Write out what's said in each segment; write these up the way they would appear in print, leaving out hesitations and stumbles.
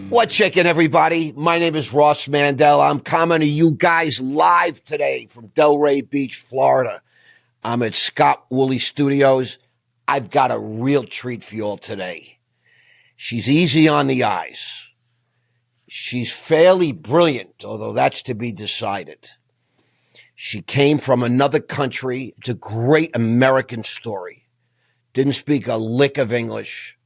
What's shaking, everybody? My name is Ross Mandell. I'm coming to you guys live today from Delray Beach, Florida. I'm at Scott Woolley Studios. I've got a real treat for you all today. She's easy on the eyes. She's fairly brilliant, although that's to be decided. She came from another country. It's a great American story. Didn't speak a lick of English.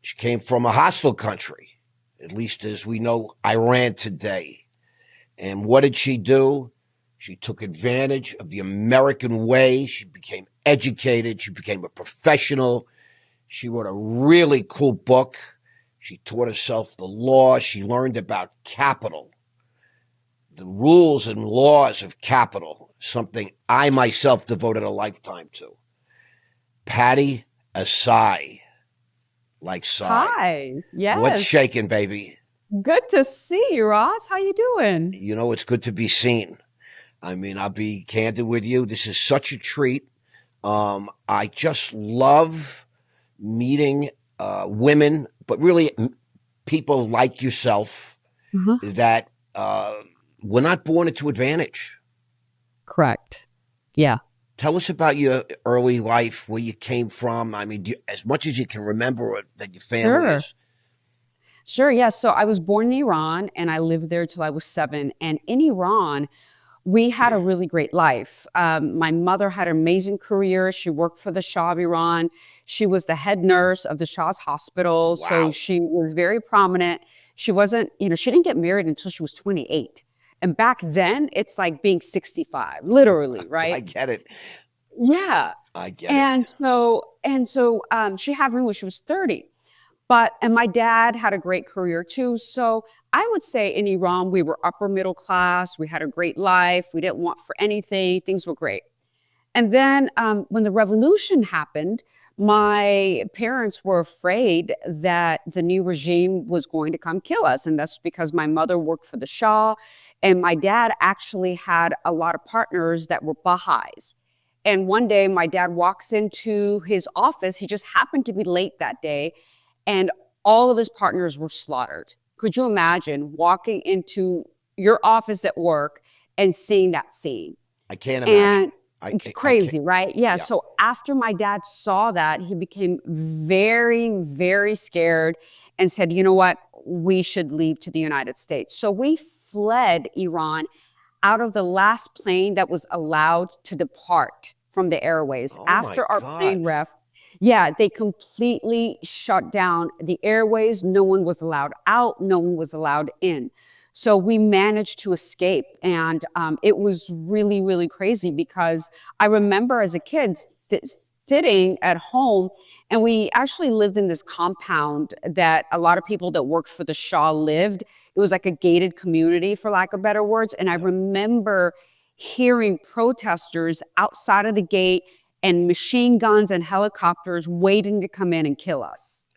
She came from a hostile country, at least as we know Iran today. And what did she do? She took advantage of the American way. She became educated. She became a professional. She wrote a really cool book. She taught herself the law. She learned about capital, the rules and laws of capital, something I myself devoted a lifetime to. Pattie Ehsaei. Like sigh. Hi. Yes. What's shaking, baby? Good to see you, Ross. How you doing? You know, it's good to be seen. I mean, I'll be candid with you. This is such a treat. I just love meeting women, but really people like yourself that were not born into advantage. Correct. Yeah. Tell us about your early life, where you came from. I mean, as much as you can remember that your family is. Sure. Yeah. So I was born in Iran and I lived there till I was 7. And in Iran, we had a really great life. My mother had an amazing career. She worked for the Shah of Iran. She was the head nurse of the Shah's hospital. Wow. So she was very prominent. She wasn't, she didn't get married until she was 28. And back then, it's like being 65, literally, right? I get it. Yeah. I get and it. So she had me when she was 30. And my dad had a great career too. So I would say in Iran, we were upper middle class. We had a great life. We didn't want for anything. Things were great. And then when the revolution happened, my parents were afraid that the new regime was going to come kill us. And that's because my mother worked for the Shah. And my dad actually had a lot of partners that were Baha'is. And one day my dad walks into his office. He just happened to be late that day. And all of his partners were slaughtered. Could you imagine walking into your office at work and seeing that scene? I can't imagine. It's crazy, right? Yeah. So after my dad saw that, he became very, very scared and said, you know what? We should leave to the United States. So we fled Iran out of the last plane that was allowed to depart from the airways. After our plane left, they completely shut down the airways. No one was allowed out. No one was allowed in. So we managed to escape. And it was really, really crazy because I remember as a kid sitting at home, and we actually lived in this compound that a lot of people that worked for the Shah lived. It was like a gated community, for lack of better words. And I remember hearing protesters outside of the gate and machine guns and helicopters waiting to come in and kill us.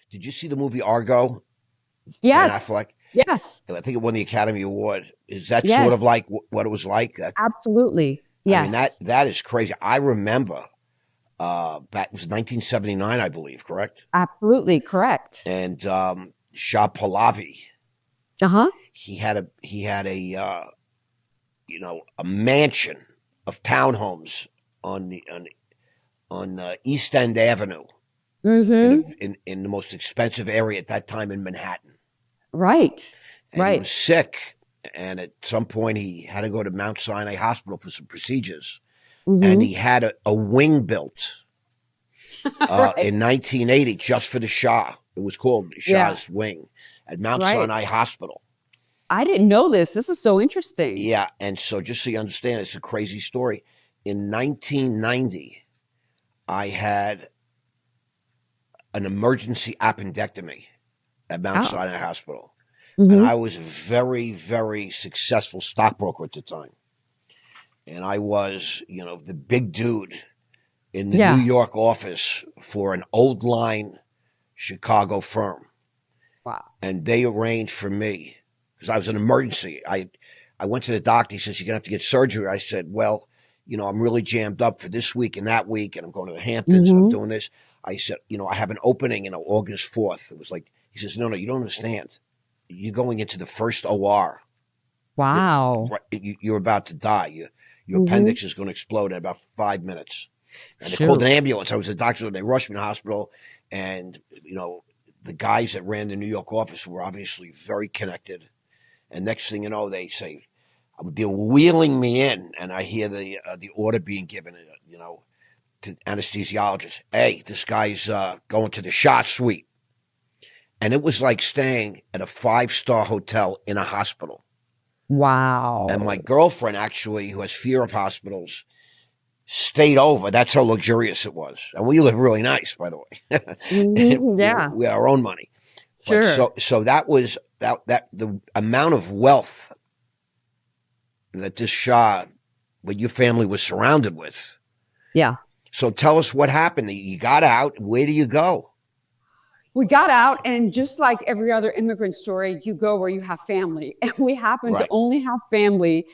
Did you see the movie Argo? Yes. Yes. I think it won the Academy Award. Is that sort of like what it was like? Absolutely. Yes. I mean, that is crazy. I remember it was 1979, I believe, correct? Absolutely correct. And Shah Pahlavi. He had a mansion of townhomes on East End Avenue, in the most expensive area at that time in Manhattan. Right. And he was sick, and at some point he had to go to Mount Sinai Hospital for some procedures, and he had a wing built in 1980 just for the Shah. It was called the Shah's Wing at Mount Sinai Hospital. I didn't know this. This is so interesting. Yeah, and so just so you understand, it's a crazy story. In 1990, I had an emergency appendectomy at Mount Sinai Hospital. And I was a very, very successful stockbroker at the time. And I was, the big dude in the New York office for an old line Chicago firm. Wow. And they arranged for me, because I was an emergency. I went to the doctor. He says, you're going to have to get surgery. I said, well, I'm really jammed up for this week and that week, and I'm going to the Hamptons and I'm doing this. I said, I have an opening, August 4th. It was like He says, no, you don't understand. You're going into the first OR. Wow. You're about to die. Your appendix is going to explode in about 5 minutes. And they called an ambulance. I was a doctor. They rushed me to the hospital. And, the guys that ran the New York office were obviously very connected. And next thing you know, they say, they're wheeling me in. And I hear the order being given, to anesthesiologist. Hey, this guy's going to the shot suite. And it was like staying at a 5-star hotel in a hospital. Wow. And my girlfriend, actually, who has fear of hospitals, stayed over. That's how luxurious it was. And we live really nice, by the way. Yeah. We had our own money. Sure. But so that was that the amount of wealth that this Shah, what your family was surrounded with. Yeah. So tell us what happened. You got out. Where do you go? We got out, and just like every other immigrant story, you go where you have family. And we happened to only have family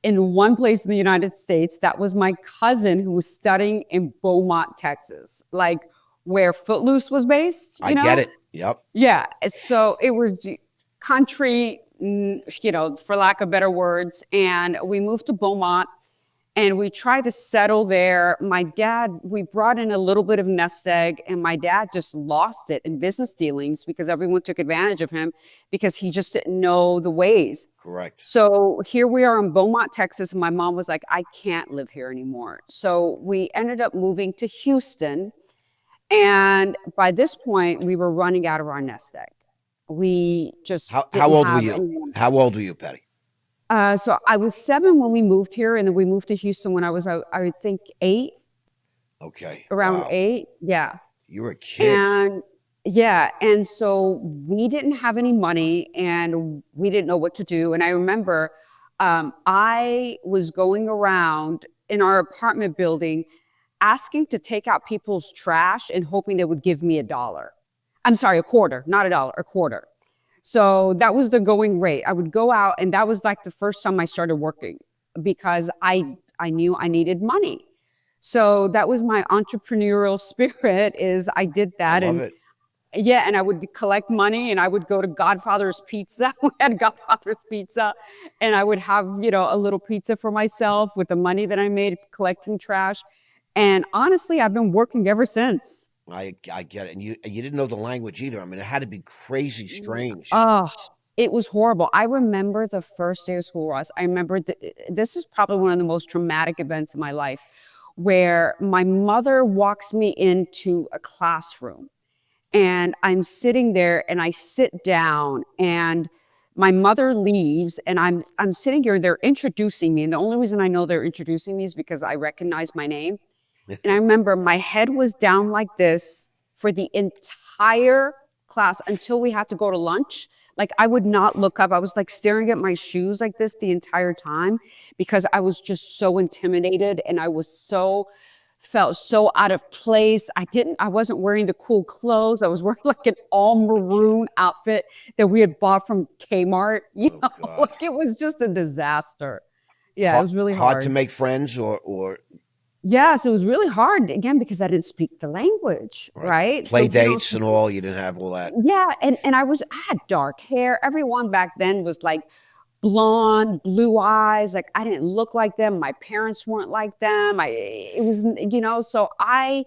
in one place in the United States. That was my cousin who was studying in Beaumont, Texas, like where Footloose was based. I get it. Yep. Yeah. So it was country, for lack of better words. And we moved to Beaumont. And we tried to settle there. My dad, we brought in a little bit of nest egg, and my dad just lost it in business dealings because everyone took advantage of him because he just didn't know the ways. Correct. So here we are in Beaumont, Texas, and my mom was like, I can't live here anymore. So we ended up moving to Houston. And by this point, we were running out of our nest egg. We just How old were you? How old were you, Pattie? So I was 7 when we moved here, and then we moved to Houston when I was, I think, 8. Okay. Around 8, yeah. You were a kid. And so we didn't have any money, and we didn't know what to do. And I remember I was going around in our apartment building asking to take out people's trash and hoping they would give me $1. I'm sorry, a quarter, not $1, a quarter. So that was the going rate. I would go out, and that was like the first time I started working because I knew I needed money. So that was my entrepreneurial spirit. Is I did that. I love it. Yeah, and I would collect money, and I would go to Godfather's Pizza. We had Godfather's Pizza, and I would have, a little pizza for myself with the money that I made collecting trash. And honestly, I've been working ever since. I get it. And you didn't know the language either. I mean, it had to be crazy strange. Oh, it was horrible. I remember the first day of school, Ross. I remember this is probably one of the most traumatic events in my life, where my mother walks me into a classroom, and I'm sitting there, and I sit down, and my mother leaves, and I'm sitting here, and they're introducing me. And the only reason I know they're introducing me is because I recognize my name. And I remember my head was down like this for the entire class until we had to go to lunch. Like, I would not look up. I was like staring at my shoes like this the entire time because I was just so intimidated, and I was felt so out of place. I wasn't wearing the cool clothes. I was wearing like an all maroon outfit that we had bought from Kmart. Like it was just a disaster. Yeah, it was really hard. Hard to make friends or Yes, it was really hard, again, because I didn't speak the language, right? Play dates and all, you didn't have all that. Yeah, and I had dark hair. Everyone back then was like blonde, blue eyes. Like, I didn't look like them. My parents weren't like them. So I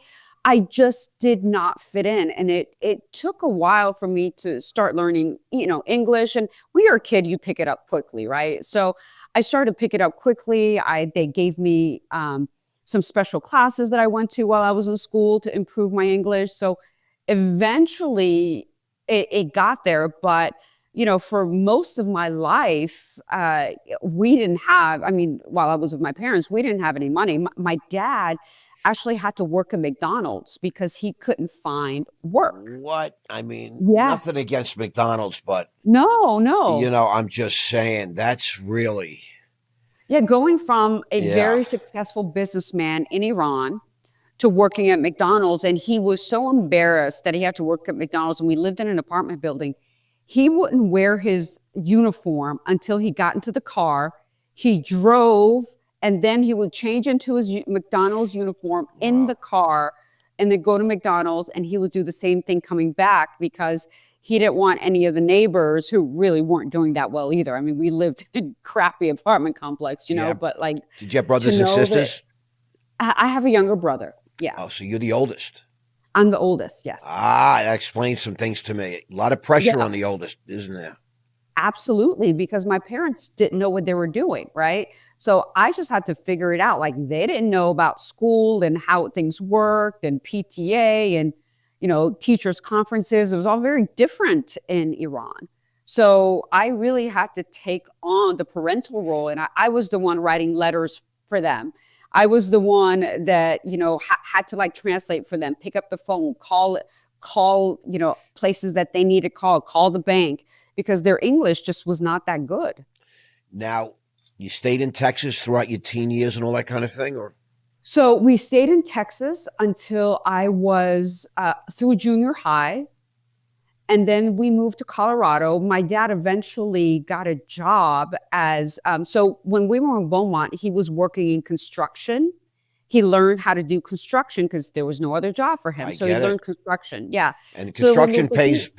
just did not fit in. And it took a while for me to start learning, English. And when you're a kid, you pick it up quickly, right? So I started to pick it up quickly. They gave me some special classes that I went to while I was in school to improve my English. So eventually it got there. But, for most of my life, we didn't have, while I was with my parents, we didn't have any money. My dad actually had to work at McDonald's because he couldn't find work. What? Nothing against McDonald's, but no. I'm just saying that's really... Yeah, going from a very successful businessman in Iran to working at McDonald's, and he was so embarrassed that he had to work at McDonald's, and we lived in an apartment building. He wouldn't wear his uniform until he got into the car. He drove, and then he would change into his McDonald's uniform in the car, and then go to McDonald's, and he would do the same thing coming back because he didn't want any of the neighbors who really weren't doing that well either. I mean, we lived in a crappy apartment complex, but like, did you have brothers and sisters? I have a younger brother. Yeah. Oh, so you're the oldest. I'm the oldest. Yes. That explains some things to me. A lot of pressure on the oldest, isn't there? Absolutely, because my parents didn't know what they were doing, right? So I just had to figure it out. Like, they didn't know about school and how things worked and PTA and, teachers' conferences. It was all very different in Iran. So I really had to take on the parental role. And I was the one writing letters for them. I was the one that, had to like translate for them, pick up the phone, call, places that they need to call the bank, because their English just was not that good. Now, you stayed in Texas throughout your teen years and all that kind of thing, or? So we stayed in Texas until I was through junior high. And then we moved to Colorado. My dad eventually got a job as, so when we were in Beaumont, he was working in construction. He learned how to do construction because there was no other job for him. So he learned construction. Yeah. And construction pays,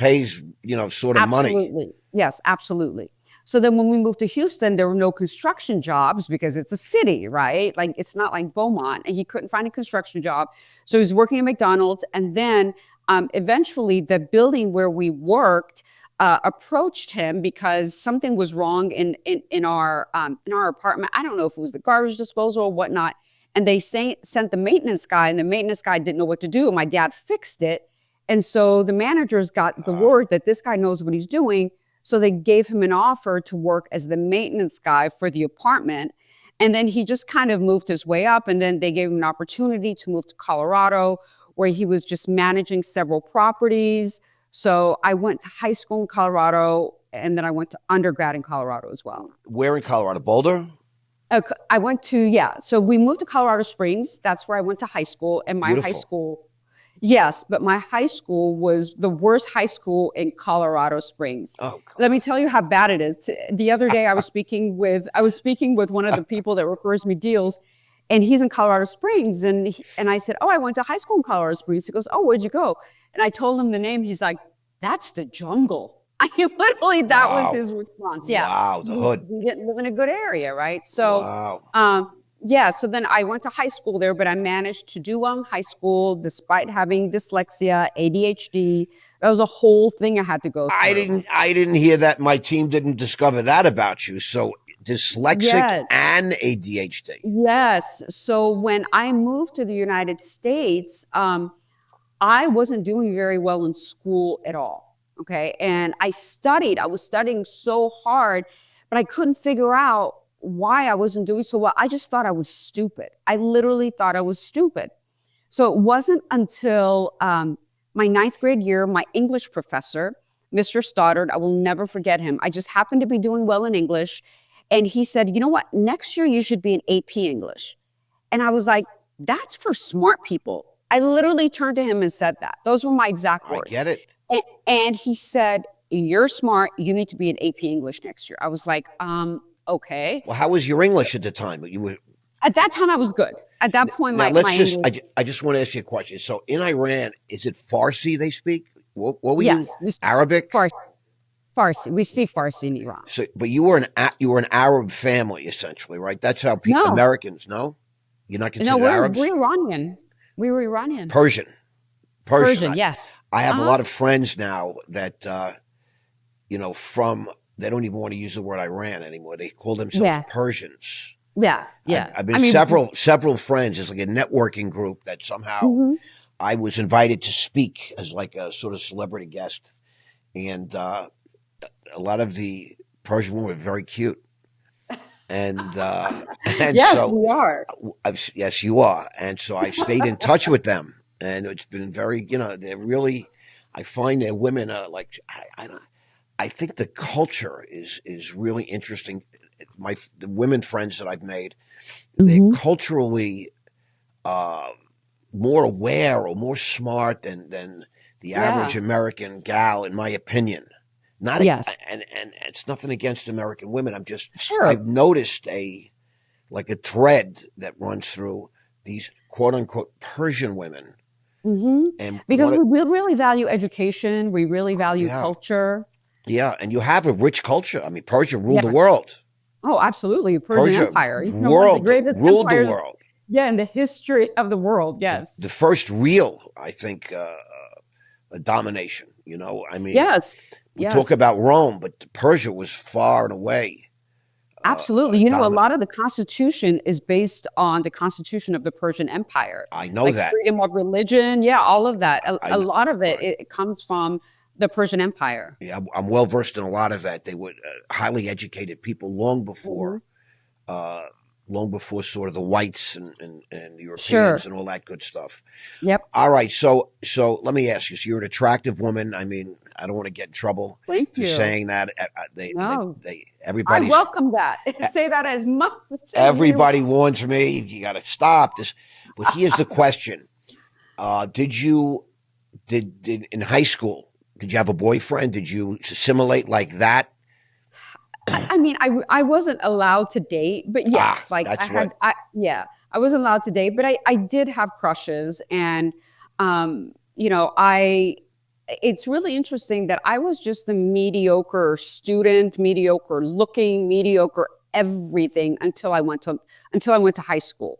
sort of money. Absolutely. Yes, absolutely. So then when we moved to Houston, there were no construction jobs because it's a city, right? Like, it's not like Beaumont, and he couldn't find a construction job. So he was working at McDonald's. And then eventually the building where we worked approached him because something was wrong in our apartment. I don't know if it was the garbage disposal or whatnot. And they sent the maintenance guy, and the maintenance guy didn't know what to do. And my dad fixed it. And so the managers got the word that this guy knows what he's doing. So they gave him an offer to work as the maintenance guy for the apartment. And then he just kind of moved his way up. And then they gave him an opportunity to move to Colorado, where he was just managing several properties. So I went to high school in Colorado, and then I went to undergrad in Colorado as well. Where in Colorado? Boulder? I went to, so we moved to Colorado Springs. That's where I went to high school. And my high school, yes, but my high school was the worst high school in Colorado Springs. Oh, God. Let me tell you how bad it is. The other day I was speaking with one of the people that refers me deals, and he's in Colorado Springs. And I said, I went to high school in Colorado Springs. He goes, where'd you go? And I told him the name. He's like, that's the jungle. Literally, that was his response. Yeah. Wow, the hood. We didn't live in a good area, right? So, so then I went to high school there, but I managed to do high school despite having dyslexia, ADHD. That was a whole thing I had to go through. I didn't hear that. My team didn't discover that about you. So dyslexic and ADHD. Yes. So when I moved to the United States, I wasn't doing very well in school at all. Okay. And I was studying so hard, but I couldn't figure out why I wasn't doing so well. I just thought I was stupid. I literally thought I was stupid. So it wasn't until my 9th grade year, my English professor, Mr. Stoddard, I will never forget him. I just happened to be doing well in English. And he said, you know what? Next year you should be in AP English. And I was like, that's for smart people. I literally turned to him and said that. Those were my exact words. I get it. And he said, you're smart. You need to be in AP English next year. I was like, okay. Well, how was your English at the time? At that time, I was good. At that point, my English. I just want to ask you a question. So in Iran, is it Farsi they speak? What were you? Arabic? Farsi. We speak Farsi in Iran. So, but you were an Arab family, essentially, right? That's how Americans, no? You're not considered Arabs? No, we're Iranian. We were Iranian. Persian, yes. I have a lot of friends now that, they don't even want to use the word Iran anymore. They call themselves Persians. Yeah. I've been several friends. It's like a networking group that somehow I was invited to speak as like a sort of celebrity guest. And a lot of the Persian women were very cute. And yes, we are. Yes, you are. And so I stayed in touch with them. And it's been very, they're really, I find that women are like, I think the culture is really interesting. The women friends that I've made, they're culturally more aware or more smart than the average American gal, in my opinion. And it's nothing against American women. I'm just, I've noticed a thread that runs through these quote unquote Persian women And Because we really value education. We really value yeah. culture. Yeah, and you have a rich culture. I mean, Persia ruled the Yes. world. Oh, absolutely. Persian Persia Empire. You know, one of the greatest ruled the empires, world. in the history of the world. Yes. The first real, I think, domination. You know, I mean, Yes. we talk about Rome, but Persia was far and away. Absolutely. You know, a lot of the Constitution is based on the Constitution of the Persian Empire. I know like that. Freedom of religion. Yeah, all of that. A lot of it comes from the Persian Empire. Yeah, I'm well versed in a lot of that. They were highly educated people long before sort of the whites and Europeans and all that good stuff. Yep. All right. So let me ask you. So you're an attractive woman. I mean, I don't want to get in trouble for saying that. Everybody. I welcome that. Say that as much as everybody warns me. You got to stop this. But here's the question: did in high school? Did you have a boyfriend? Did you assimilate like that? I mean, I wasn't allowed to date, but yes, I wasn't allowed to date, but I did have crushes, and you know, it's really interesting that I was just the mediocre student, mediocre looking, mediocre everything until I went to high school.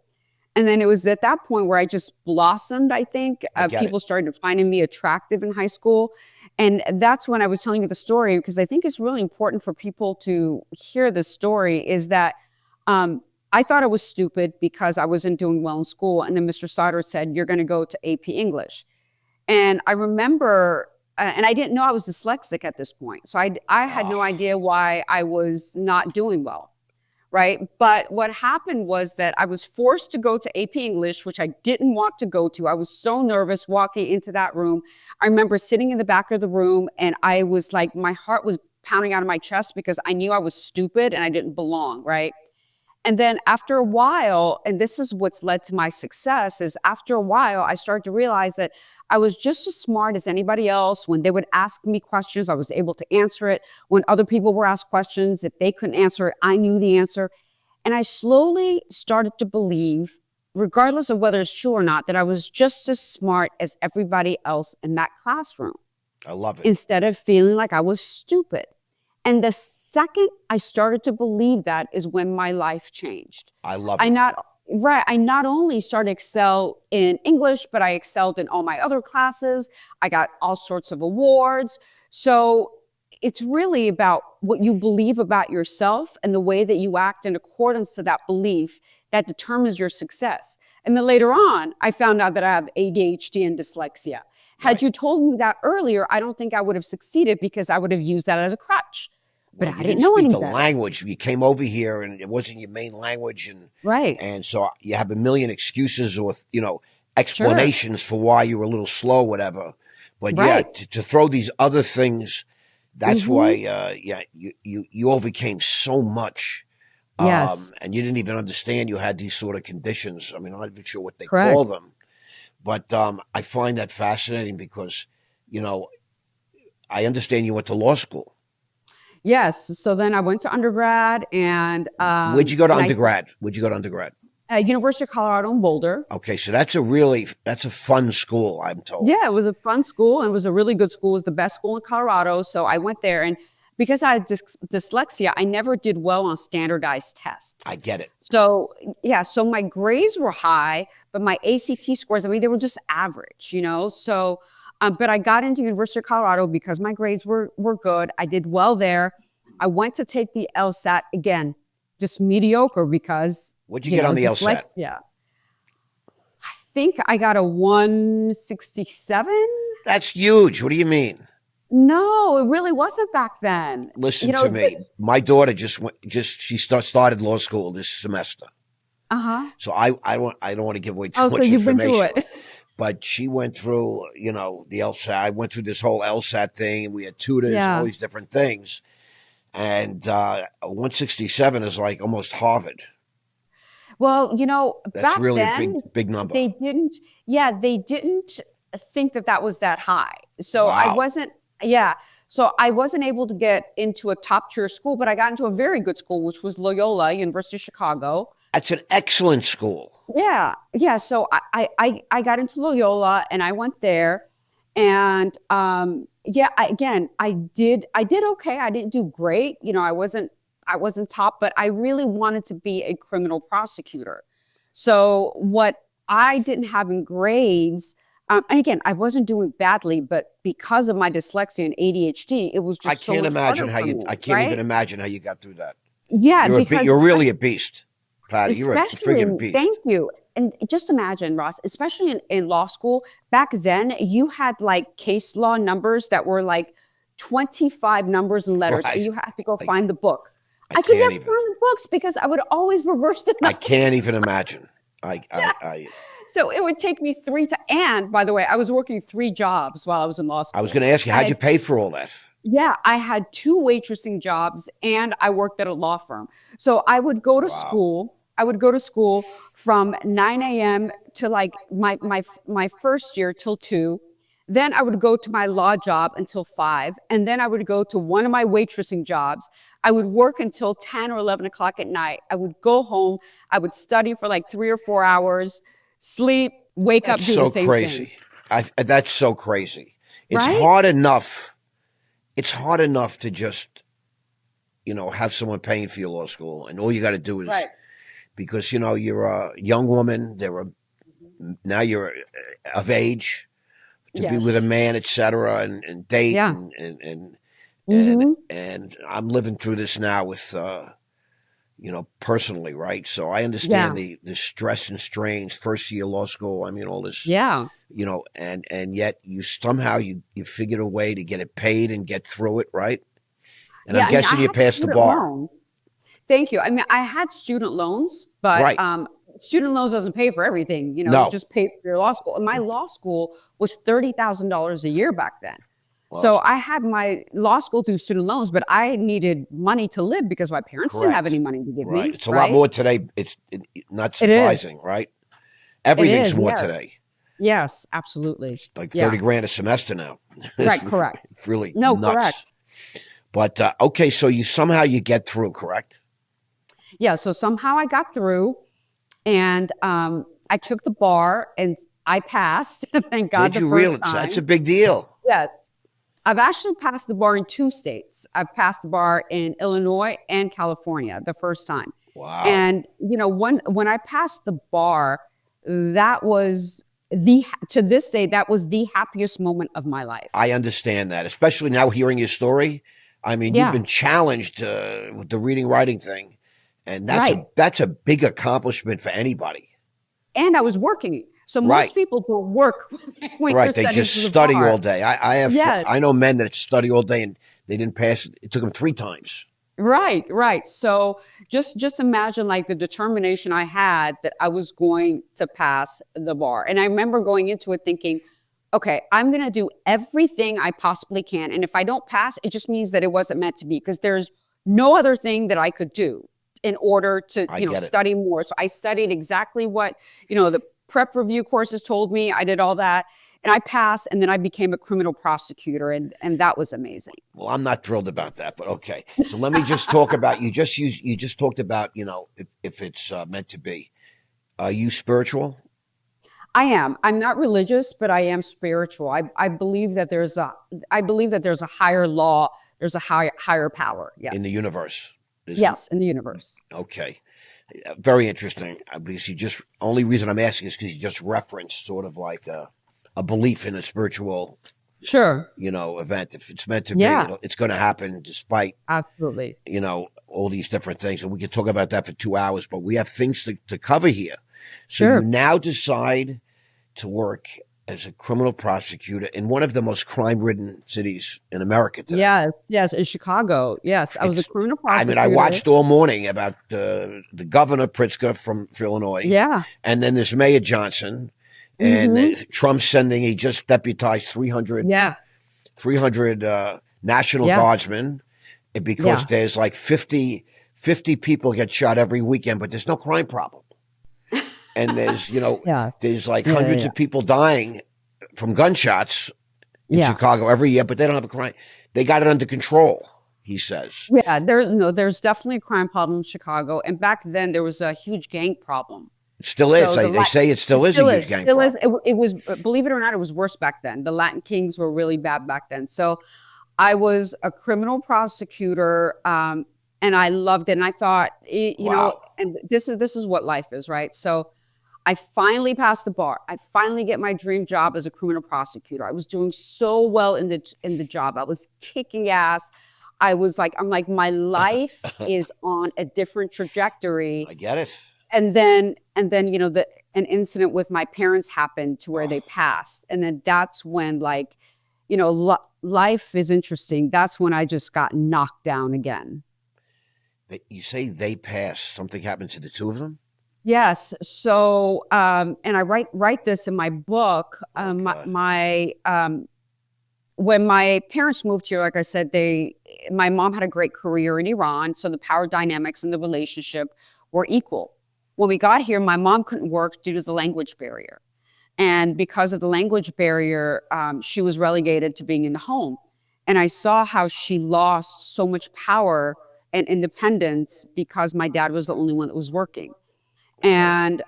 And then it was at that point where I just blossomed, I think. People started finding me attractive in high school. And that's when I was telling you the story, because I think it's really important for people to hear the story, is that I thought I was stupid because I wasn't doing well in school. And then Mr. Stoddard said, you're going to go to AP English. And I remember, and I didn't know I was dyslexic at this point. So I had no idea why I was not doing well. Right. But what happened was that I was forced to go to AP English, which I didn't want to go to. I was so nervous walking into that room. I remember sitting in the back of the room, and I was like, my heart was pounding out of my chest because I knew I was stupid and I didn't belong. Right. And then after a while, and this is what's led to my success, is after a while, I started to realize that I was just as smart as anybody else. When they would ask me questions, I was able to answer it. When other people were asked questions, if they couldn't answer it, I knew the answer. And I slowly started to believe, regardless of whether it's true or not, that I was just as smart as everybody else in that classroom. I love it. Instead of feeling like I was stupid. And the second I started to believe that is when my life changed. I love it. I not only started to excel in English, but I excelled in all my other classes. I got all sorts of awards. So it's really about what you believe about yourself and the way that you act in accordance to that belief that determines your success. And then later on, I found out that I have ADHD and dyslexia. Had you told me that earlier, I don't think I would have succeeded because I would have used that as a crutch. But I didn't know any better. The language. You came over here and it wasn't your main language, and so you have a million excuses or explanations for why you were a little slow, whatever. But to throw these other things, that's why you overcame so much. Yes, and you didn't even understand you had these sort of conditions. I mean, I'm not even sure what they call them, but I find that fascinating because I understand you went to law school. Yes. So then I went to undergrad, and where'd you go to undergrad? University of Colorado in Boulder. Okay, so that's a fun school, I'm told. Yeah, it was a fun school, and it was a really good school. It was the best school in Colorado. So I went there, and because I had dyslexia, I never did well on standardized tests. I get it. So so my grades were high, but my ACT scores, they were just average, So but I got into University of Colorado because my grades were good. I did well there. I went to take the LSAT again, just mediocre because what'd you get on the LSAT? Yeah, I think I got a 167. That's huge. What do you mean? No, it really wasn't back then. Listen to me. My daughter she started law school this semester. So I don't want to give away too much information. You've been through it. But she went through, the LSAT. I went through this whole LSAT thing. We had tutors, all these different things. And 167 is like almost Harvard. Well, that's back really then, a big number. They didn't think that was that high. So wow. So I wasn't able to get into a top tier school, but I got into a very good school, which was Loyola, University of Chicago. That's an excellent school. Yeah. Yeah. So I got into Loyola and I went there. And yeah, I did okay. I didn't do great. I wasn't top, but I really wanted to be a criminal prosecutor. So what I didn't have in grades, and again, I wasn't doing badly, but because of my dyslexia and ADHD, it was just so much harder for me, I can't even right? imagine how you got through that. Yeah, because You're really a beast, Pattie. You're a especially friggin' beast. thank you. And just imagine, Ross, especially in law school, back then you had like case law numbers that were like 25 numbers and letters, and Right. you had to go Like, find the book. I I could can't never even. find the books because I would always reverse the I numbers. can't even imagine. I So it would take me three to, and by the way, I was working three jobs while I was in law I was school. going to ask you, I how'd had you pay for all that? Yeah, I had two waitressing jobs and I worked at a law firm. So I would go to Wow. school. I would go to school from 9 a.m. to like my first year till 2. Then I would go to my law job until 5. And then I would go to one of my waitressing jobs. I would work until 10 or 11 o'clock at night. I would go home. I would study for like 3 or 4 hours, sleep, wake up, That's do the so same thing. crazy. That's so crazy. It's Right? hard enough. It's hard enough to just, have someone paying for your law school, and all you got to do is because you're a young woman. Now you're of age to be with a Yes. man, etc., and date, Yeah. and hmm and I'm living through this now with personally, right? So I Yeah. understand the stress and strains. First year law school. I mean, all this, Yeah. and yet you somehow you figured a way to get it paid and get through it, right? And Yeah, I'm I mean, I guessing you had passed the student bar, loans. Thank you. I mean, I had student loans, but right? student loans doesn't pay for everything. It No, just paid for your law school. And my law school was $30,000 a year back then. well, So I had my law school through student loans, but I needed money to live because my parents didn't have any correct, money to give right. me. It's a lot Right? more today. Not It is. surprising, right? It Everything's is. more Yes. today. Yes. Absolutely. Like Yeah. 30 grand a semester now. Right. Correct. It's really No. nuts. Correct. But okay, so you get through, correct? Yeah. So somehow I got through, and I took the bar, and I passed. Thank God, Did the you first really? That's time. a big deal. Yes. I've actually passed the bar in 2 states. I've passed the bar in Illinois and California the first time. Wow. And when I passed the bar, that was to this day, that was the happiest moment of my life. I understand that, especially now hearing your story. I mean, you've Yeah. been challenged with the reading writing thing, and Right. that's a big accomplishment for anybody. And I was working. So Right. most people don't work when Right. you're They studying just for the study bar. all day. Yeah. I know men that study all day and they didn't pass. It took them 3 times. Right, right. So just imagine like the determination I had that I was going to pass the bar. And I remember going into it thinking, okay, I'm going to do everything I possibly can. And if I don't pass, it just means that it wasn't meant to be because there's no other thing that I could do in order to, I get it. study more. So I studied exactly what, the prep review courses told me. I did all that. And I passed, and then I became a criminal prosecutor, and that was amazing. Well, I'm not thrilled about that, but okay. So let me just talk about you just talked about, if it's meant to be. Are you spiritual? I am. I'm not religious, but I am spiritual. I believe that there's a higher law. There's a higher power. Yes. In the universe? Yes, in the universe. Okay. Very interesting. I believe only reason I'm asking is because you just referenced sort of like a belief in a spiritual, Sure. event. If it's meant to Yeah. be, it's going to happen despite, Absolutely. all these different things. And we could talk about that for 2 hours, but we have things to cover here. So Sure. you now decide to work as a criminal prosecutor in one of the most crime-ridden cities in America today. Yes. Yes. In Chicago. Yes. I was a criminal I prosecutor. mean, I watched all morning about the governor Pritzker from Illinois. Yeah. And then this Mayor Johnson. And Mhm. Trump he just deputized 300 Yeah. National Yeah. Guardsmen because Yeah. there's like 50 people get shot every weekend, but there's no crime problem. And there's, Yeah. there's like Yeah, hundreds yeah. of people dying from gunshots in Yeah. Chicago every year, but they don't have a crime. They got it under control, he says. Yeah. There's definitely a crime problem in Chicago. And back then there was a huge gang problem. It still is. They say it still is a huge gang problem. It was, believe it or not, it was worse back then. The Latin Kings were really bad back then. So I was a criminal prosecutor, and I loved it. And I thought, you know, and this is what life is, right? So I finally passed the bar. I finally get my dream job as a criminal prosecutor. I was doing so well in the job. I was kicking ass. I'm like, my life is on a different trajectory. I get it. And then, you know, an incident with my parents happened to where they passed. And then that's when, like, you know, life is interesting. That's when I just got knocked down again. You say they passed. Something happened to the two of them? Yes. So, and I write this in my book. When my parents moved here, like I said, my mom had a great career in Iran. So the power dynamics in the relationship were equal. When we got here, my mom couldn't work due to the language barrier. And because of the language barrier, she was relegated to being in the home. And I saw how she lost so much power and independence because my dad was the only one that was working. And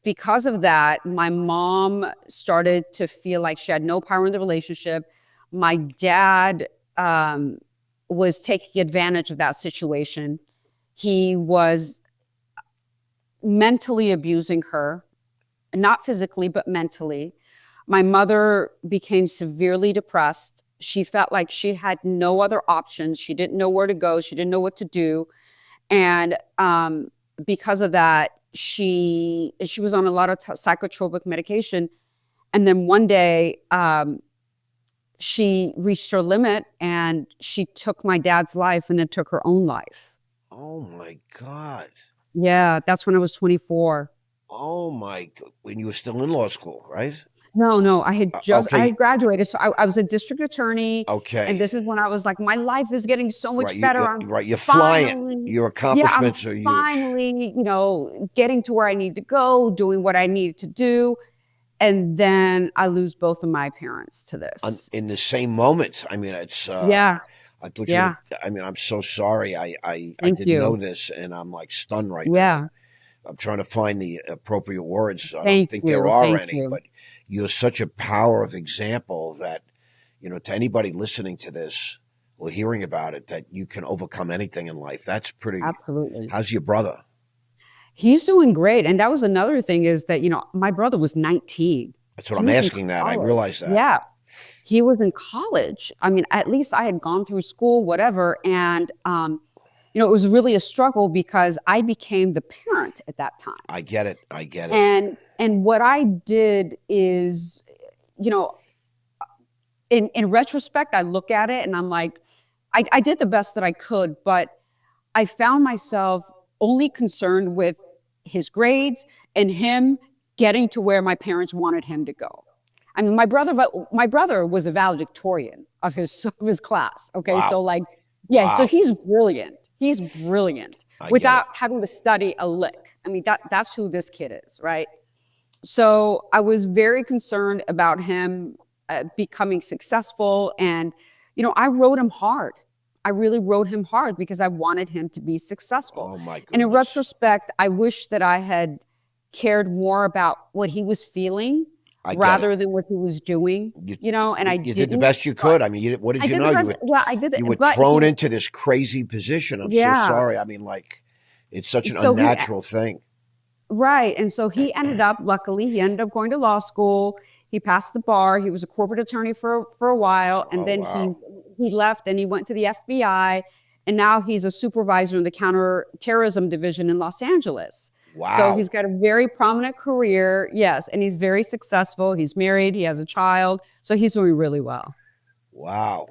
because of that, my mom started to feel like she had no power in the relationship. My dad was taking advantage of that situation. He was mentally abusing her, not physically, but mentally. My mother became severely depressed. She felt like she had no other options. She didn't know where to go. She didn't know what to do. And because of that, she was on a lot of psychotropic medication. And then one day, she reached her limit and she took my dad's life and then took her own life. Oh my God. Yeah, that's when I was 24. Oh my God. When you were still in law school, right? No, I had I had graduated. So I was a district attorney. Okay. And this is when I was like, my life is getting so much better. You're flying. Your accomplishments are huge. Finally, you know, getting to where I need to go, doing what I needed to do. And then I lose both of my parents to this. In the same moment. I mean, it's... I thought I mean, I'm so sorry. I didn't know this, and I'm like stunned right now. I'm trying to find the appropriate words. I don't think there are any, but you're such a power of example that, you know, to anybody listening to this or hearing about it, that you can overcome anything in life. That's pretty. Absolutely. How's your brother? He's doing great. And that was another thing is that, you know, my brother was 19. That's what I'm asking that. I realized that. Yeah. He was in college. I mean, at least I had gone through school, whatever. And, you know, it was really a struggle because I became the parent at that time. I get it. And what I did is, you know, in retrospect, I look at it and I'm like, I did the best that I could, but I found myself only concerned with his grades and him getting to where my parents wanted him to go. I mean, my brother was a valedictorian of his class. Okay, wow. So like, yeah, wow. So he's brilliant. He's brilliant without having to study a lick. I mean, that's who this kid is, right? So I was very concerned about him becoming successful, and you know, I wrote him hard. I really wrote him hard because I wanted him to be successful. Oh my goodness. And in retrospect, I wish that I had cared more about what he was feeling. Rather than what he was doing, you know, and you did the best you could. I mean, what did you know? You were thrown into this crazy position. I'm so sorry. I mean, like, it's such an unnatural thing. Right. And so he ended up, luckily, he ended up going to law school. He passed the bar. He was a corporate attorney for a while. And then he left and he went to the FBI. And now he's a supervisor in the counterterrorism division in Los Angeles. Wow. So he's got a very prominent career, yes, and he's very successful. He's married, he has a child, so he's doing really well. Wow.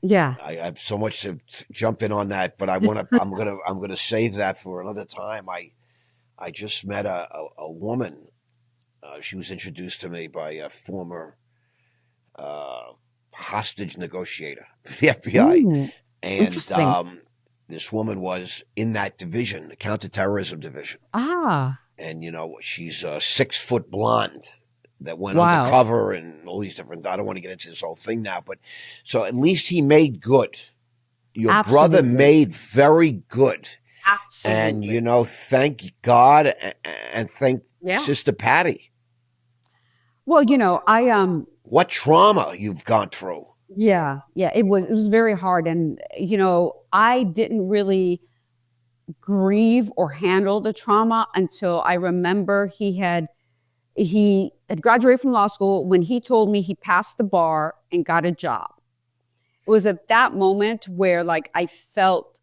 Yeah. I have so much to jump in on that, but I'm gonna save that for another time. I just met a woman. She was introduced to me by a former hostage negotiator for the FBI, and this woman was in that division, the counterterrorism division. And, you know, she's a 6-foot blonde that went undercover and all these different, I don't want to get into this whole thing now, but so at least he made good. Your brother made very good. And, Absolutely. thank God and thank Yeah. Sister Pattie. Well, What trauma you've gone through. yeah, it was very hard. And, I didn't really grieve or handle the trauma until I remember he had graduated from law school when he told me he passed the bar and got a job. It was at that moment where like I felt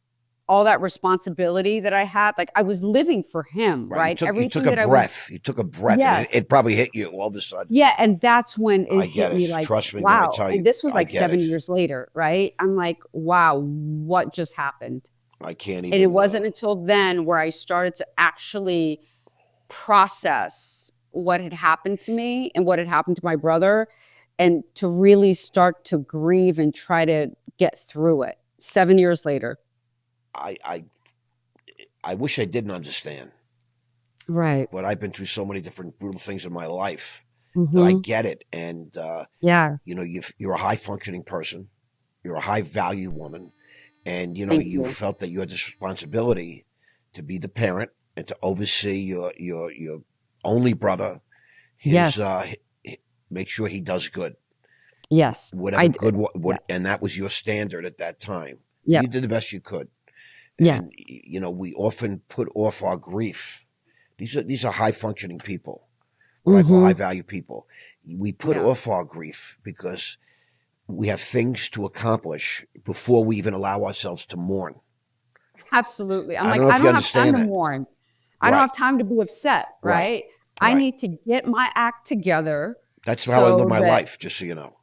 all that responsibility that I had. Like I was living for him, Right. right? You took Everything a that I was, breath. You took a breath and yes. it probably hit you all of a sudden. Yeah. And that's when it I get hit it. me like, Trust me when I wow. tell And you, this was I like get it. 7 years later, right? I'm like, wow, what just happened? I can't even. And it wasn't until then where I started to actually process what had happened to me and what had happened to my brother, and to really start to grieve and try to get through it 7 years later. I, I, I wish I didn't understand, Right. but I've been through so many different brutal things in my life that I Mm-hmm. get it. And, Yeah. you're a high functioning person. You're a high value woman. And, Thank you you. felt that you had this responsibility to be the parent and to oversee your only brother, his, Yes. make sure he does good. Yes. Whatever I good, did. Yeah. and that was your standard at that time. Yeah. You did the best you could. Yeah. And, we often put off our grief. These are high functioning people, what I call Mm-hmm. high value people. We put Yeah. off our grief because we have things to accomplish before we even allow ourselves to mourn. Absolutely. I'm I don't like, know I if you don't have time understand to that. mourn. I don't Right, have time to be upset, right, right? I right. need to get my act together That's how I live so my that life, just so you know.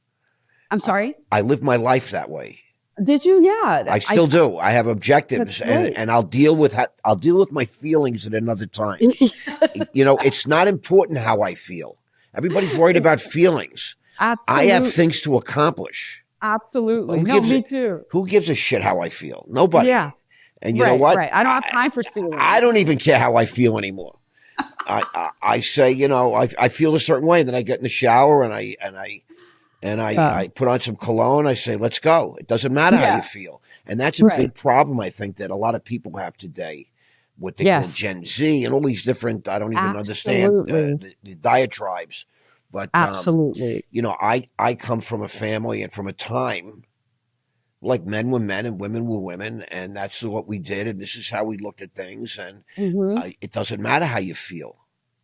I'm I, sorry. I live my life that way. Did you? Yeah. I still do. I have That's objectives, and great. I'll deal with my feelings at another time. Yes. It's not important how I feel. Everybody's worried about feelings. I have Absolutely. things to accomplish. Absolutely. Who No, gives me it? too. Who gives a shit how I feel? Nobody. Yeah. And you know Right. what? Right. I don't have time for I feelings. don't even care how I feel anymore. I say, I feel a certain way, and then I get in the shower and Yeah. I put on some cologne. I say, let's go. It doesn't matter how you Yeah. feel. And that's a Right. big problem, I think, that a lot of people have today, what they call Yes. Gen Z and all these different, I don't even understand Absolutely. the diatribes. But, Absolutely. I come from a family and from a time like men were men and women were women. And that's what we did. And this is how we looked at things. And Hmm. it doesn't matter how you feel.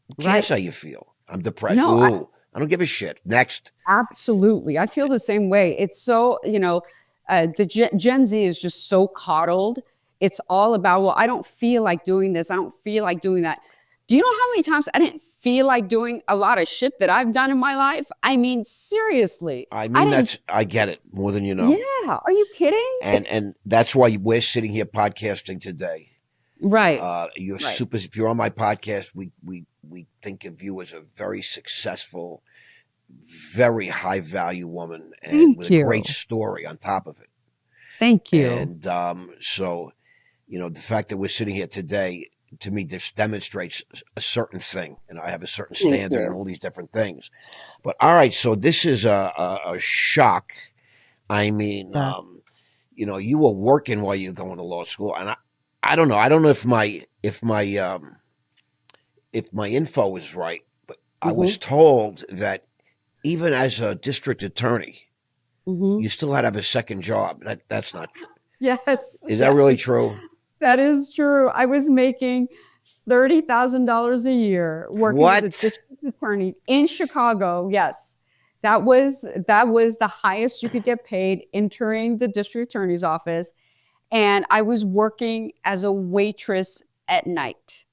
Who cares Right. how you feel? I'm depressed. No, Ooh, I don't give a shit. Next. absolutely. I feel the same way. It's so, the Gen Z is just so coddled. It's all about, well, I don't feel like doing this. I don't feel like doing that. Do you know how many times I didn't feel like doing a lot of shit that I've done in my life? I mean, seriously, I I mean, didn't. I get it more than you know. Yeah. Are you kidding? And that's why we're sitting here podcasting today. Right. You're Right. super. If you're on my podcast, we think of you as a very successful, very high value woman, and with Thank a great you. story on top of it. Thank you. And so, the fact that we're sitting here today, to me, this demonstrates a certain thing, and I have a certain Thank standard and you. all these different things. But all right, so this is a shock. I mean, Yeah. you were working while you were going to law school, and I don't know. I don't know if my info is right, but I Hmm. was told that even as a district attorney, Hmm. you still had to have a second job. That's not true. Yes. Is that really Yes. true? That is true. I was making $30,000 a year working as a What? district attorney in Chicago. Yes. That was the highest you could get paid entering the district attorney's office. And I was working as a waitress at night.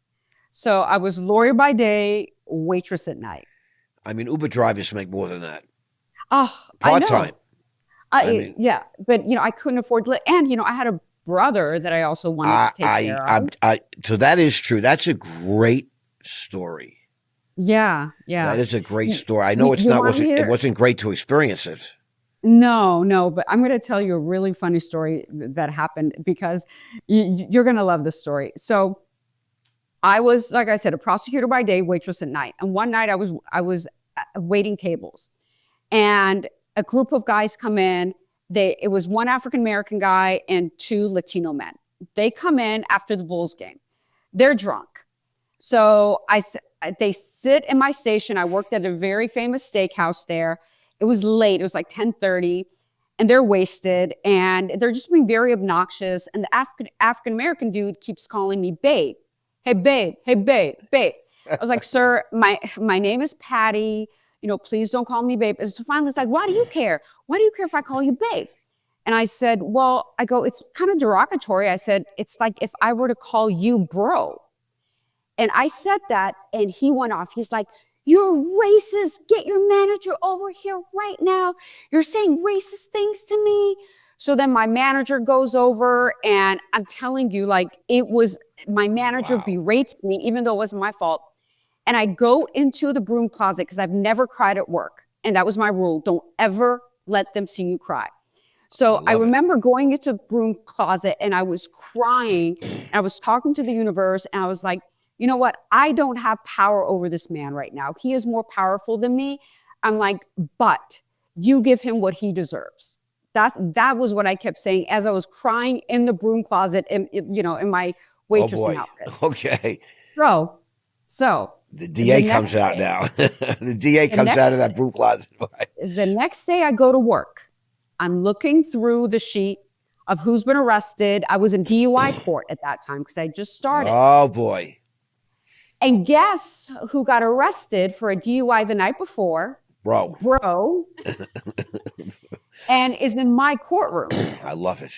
So I was lawyer by day, waitress at night. I mean, Uber drivers make more than that. Oh, I Part know. time. I mean, Yeah, but I couldn't afford to live. And I had a brother that I also wanted to take care of. so that is true. That's a great story. Yeah, That yeah. is a great You, story. I know you, you want to it hear? wasn't great to experience it. No, no, but I'm going to tell you a really funny story that happened because you're going to love this story. So I was, like I said, a prosecutor by day, waitress at night. And one night I was waiting tables, and a group of guys come in. It was one African American guy and two Latino men. They come in after the Bulls game. They're drunk. So they sit in my station. I worked at a very famous steakhouse there. It was late. It was like 10:30, and they're wasted, and they're just being very obnoxious. And the African-American dude keeps calling me babe. Hey, babe. Hey, babe, babe. I was like, sir, my name is Pattie. Please don't call me babe. And so finally it's like, why do you care? Why do you care if I call you babe? And I said, it's kind of derogatory. I said, it's like if I were to call you bro. And I said that, and he went off. He's like, you're racist. Get your manager over here right now. You're saying racist things to me. So then my manager goes over, and I'm telling you, like, it was my manager berates me, even though it wasn't my fault. And I go into the broom closet because I've never cried at work. And that was my rule. Don't ever let them see you cry. So I remember going into the broom closet, and I was crying. And I was talking to the universe, and I was like, you know what? I don't have power over this man right now. He is more powerful than me. I'm like, but you give him what he deserves. That was what I kept saying as I was crying in the broom closet, in my waitressing outfit. Okay. So the DA comes out now. The DA comes out of that broom closet. The next day I go to work. I'm looking through the sheet of who's been arrested. I was in DUI court at that time because I just started. Oh, boy. And guess who got arrested for a DUI the night before? Bro. And is in my courtroom. I love it.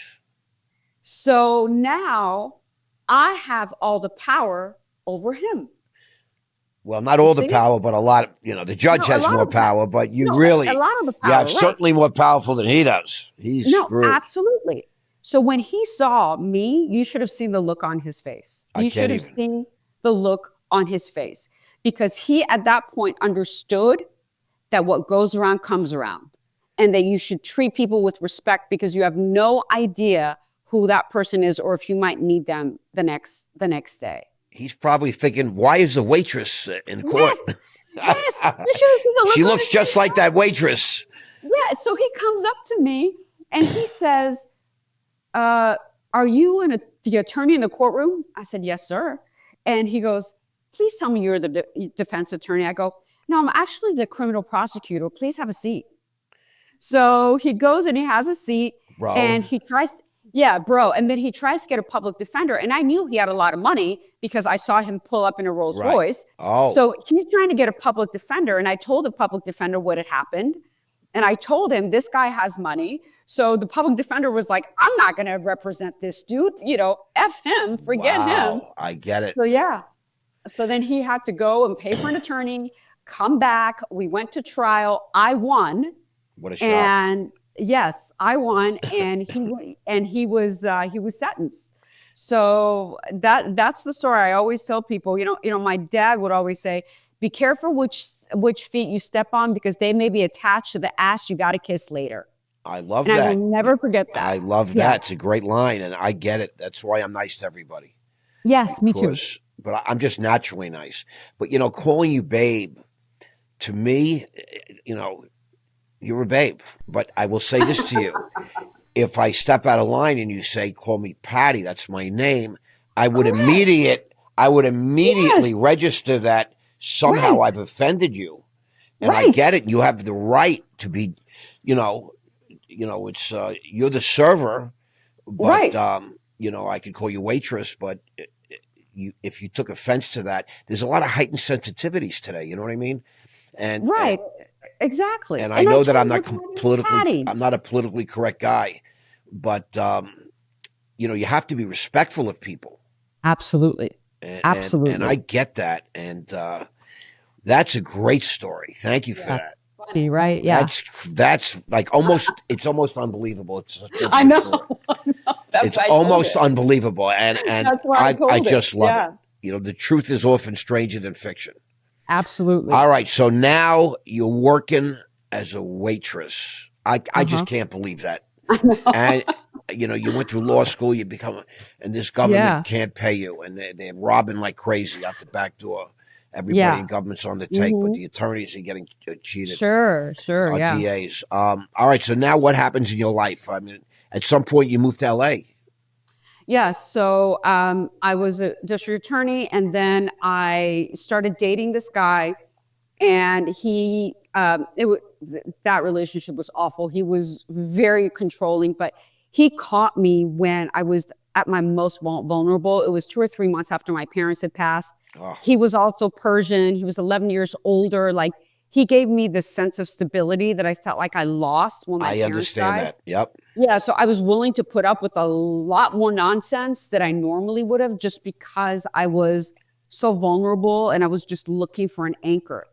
So now I have all the power over him. Well, not all the power, but a lot. The judge has more power, but you really, a lot of the power. Yeah, certainly more powerful than he does. He's screwed. Absolutely. So when he saw me, you should have seen the look on his face. You should have seen the look on his face, because he at that point understood that what goes around comes around, and that you should treat people with respect because you have no idea who that person is or if you might need them the next day. He's probably thinking, why is the waitress in court? Yes. She looks just like that waitress. Yeah. So he comes up to me and he says, are you the attorney in the courtroom? I said, yes, sir. And he goes, please tell me you're the defense attorney. I go, no, I'm actually the criminal prosecutor. Please have a seat. So he goes and he has a seat. Bro. And he tries, and then he tries to get a public defender. And I knew he had a lot of money because I saw him pull up in a Rolls Royce. Oh. So he's trying to get a public defender. And I told the public defender what had happened. And I told him, this guy has money. So the public defender was like, I'm not going to represent this dude. F him, forget him. I get it. So yeah. So then he had to go and pay for an attorney, come back. We went to trial. I won. What a shock. And yes, I won. And he was sentenced. So that's the story I always tell people. My dad would always say, be careful which feet you step on, because they may be attached to the ass you got to kiss later. I love and that. I will never forget that. I love that. It's a great line, and I get it. That's why I'm nice to everybody. Yes, me too. But I'm just naturally nice. But, calling you babe, to me, you're a babe. But I will say this to you. If I step out of line and you say, call me Pattie, that's my name, I would immediately register that somehow I've offended you. And I get it. You have the right to be, it's, you're the server, but, I could call you waitress, but if you took offense to that, there's a lot of heightened sensitivities today. You know what I mean? And exactly. And I know that I'm not I'm not a politically correct guy, but you have to be respectful of people. Absolutely. Absolutely. And I get that. And that's a great story. Thank you for that. Funny, right? Yeah. That's like it's almost unbelievable. It's such a I know. story. That's it's almost unbelievable. And that's why I just love it. The truth is often stranger than fiction. Absolutely. All right. So now you're working as a waitress. I just can't believe that. And, you went through law school, you become, and this government can't pay you. And they're robbing like crazy out the back door. Everybody in government's on the take, but the attorneys are getting cheated. Sure. DAs. All right. So now what happens in your life? I mean, at some point you moved to LA. Yeah, so I was a district attorney, and then I started dating this guy, and that relationship was awful. He was very controlling, but he caught me when I was at my most vulnerable. It was 2 or 3 months after my parents had passed. Oh, He was also Persian. He was 11 years older. Like, he gave me this sense of stability that I felt like I lost when my I parents understand died. that. Yep. Yeah, so I was willing to put up with a lot more nonsense that I normally would have, just because I was so vulnerable and I was just looking for an anchor.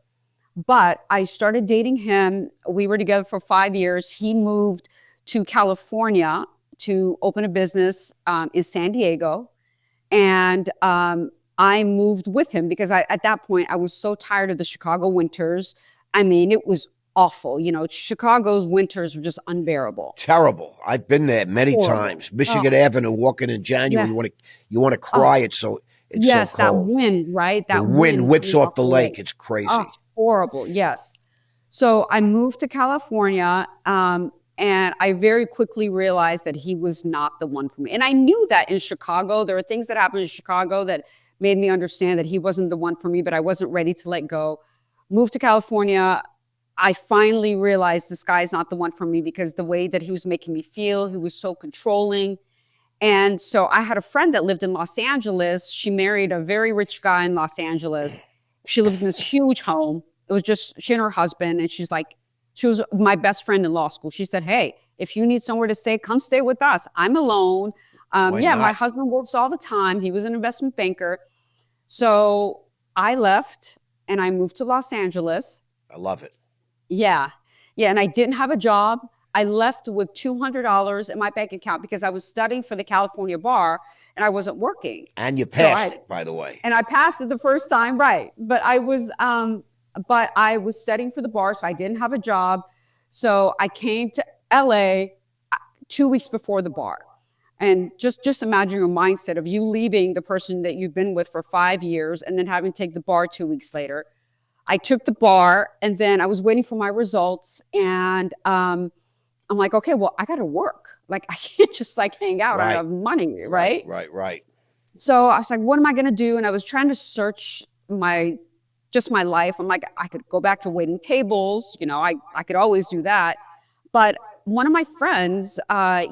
But I started dating him. We were together for 5 years. He moved to California to open a business in San Diego. And I moved with him because at that point, I was so tired of the Chicago winters. I mean, it was awful. You know, Chicago's winters were just unbearable. Terrible. I've been there many Horrible. times. Michigan Avenue, walking in January, Yeah. you want to cry. It's Yes, so that cold. wind, right? The That wind whips blew off the lake. It's crazy. Oh, horrible. Yes. So I moved to California, and I very quickly realized that he was not the one for me. And I knew that in Chicago. There are things that happened in Chicago that made me understand that he wasn't the one for me, but I wasn't ready to let go. Moved to California. I finally realized this guy's not the one for me because the way that he was making me feel, he was so controlling. And so I had a friend that lived in Los Angeles. She married a very rich guy in Los Angeles. She lived in this huge home. It was just she and her husband. And she was my best friend in law school. She said, hey, if you need somewhere to stay, come stay with us. I'm alone. Why not? My husband works all the time. He was an investment banker. So I left and I moved to Los Angeles. I love it. Yeah. Yeah. And I didn't have a job. I left with $200 in my bank account because I was studying for the California bar and I wasn't working. And you passed it, by the way. And I passed it the first time, right. But I was studying for the bar, so I didn't have a job. So I came to LA 2 weeks before the bar. And just imagine your mindset of you leaving the person that you've been with for 5 years and then having to take the bar 2 weeks later. I took the bar and then I was waiting for my results, and I'm like, okay, well, I got to work. Like, I can't just like hang out. I have money, right? Right. So I was like, what am I going to do? And I was trying to search my life. I'm like, I could go back to waiting tables. You know, I could always do that. But one of my friends,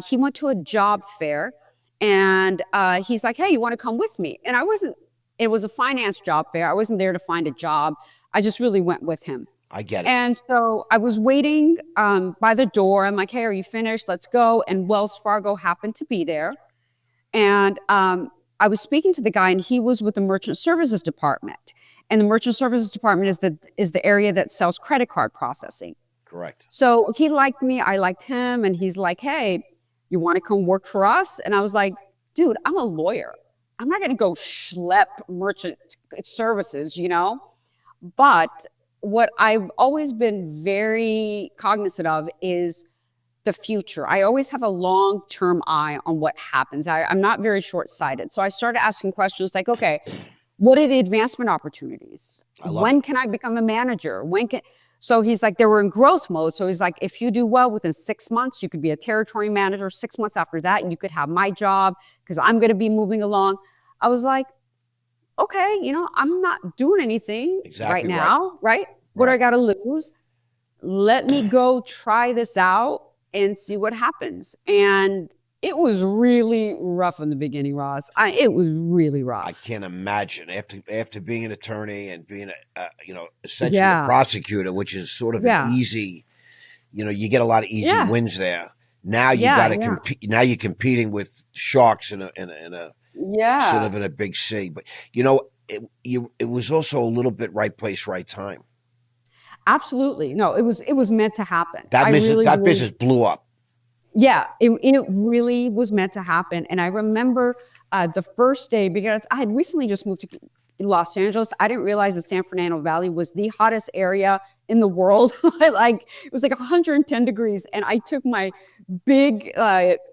he went to a job fair, and he's like, hey, you want to come with me? And it was a finance job fair. I wasn't there to find a job. I just really went with him. I get it. And so I was waiting by the door. I'm like, hey, are you finished? Let's go. And Wells Fargo happened to be there. And I was speaking to the guy, and he was with the merchant services department. And the merchant services department is the area that sells credit card processing. Correct. So he liked me, I liked him, and he's like, hey, you want to come work for us? And I was like, dude, I'm a lawyer. I'm not going to go schlep merchant services, you know? But what I've always been very cognizant of is the future. I always have a long-term eye on what happens. I'm not very short-sighted. So I started asking questions like, okay, what are the advancement opportunities? When can I become a manager? So he's like, they were in growth mode. So he's like, if you do well within 6 months, you could be a territory manager. 6 months after that, and you could have my job because I'm going to be moving along. I was like, okay, you know, I'm not doing anything right now, right? What do I got to lose? Let me go try this out and see what happens. And it was really rough in the beginning, Ross. It was really rough. I can't imagine after being an attorney and being essentially a prosecutor, which is sort of an easy, you get a lot of easy wins there. Now you got to compete. Now you're competing with sharks in a sort of in a big sea. But it was also a little bit right place, right time. Absolutely, no. It was meant to happen. That business blew up. Yeah, it really was meant to happen. And I remember the first day, because I had recently just moved to Los Angeles. I didn't realize the San Fernando Valley was the hottest area in the world. It was like 110 degrees. And I took my big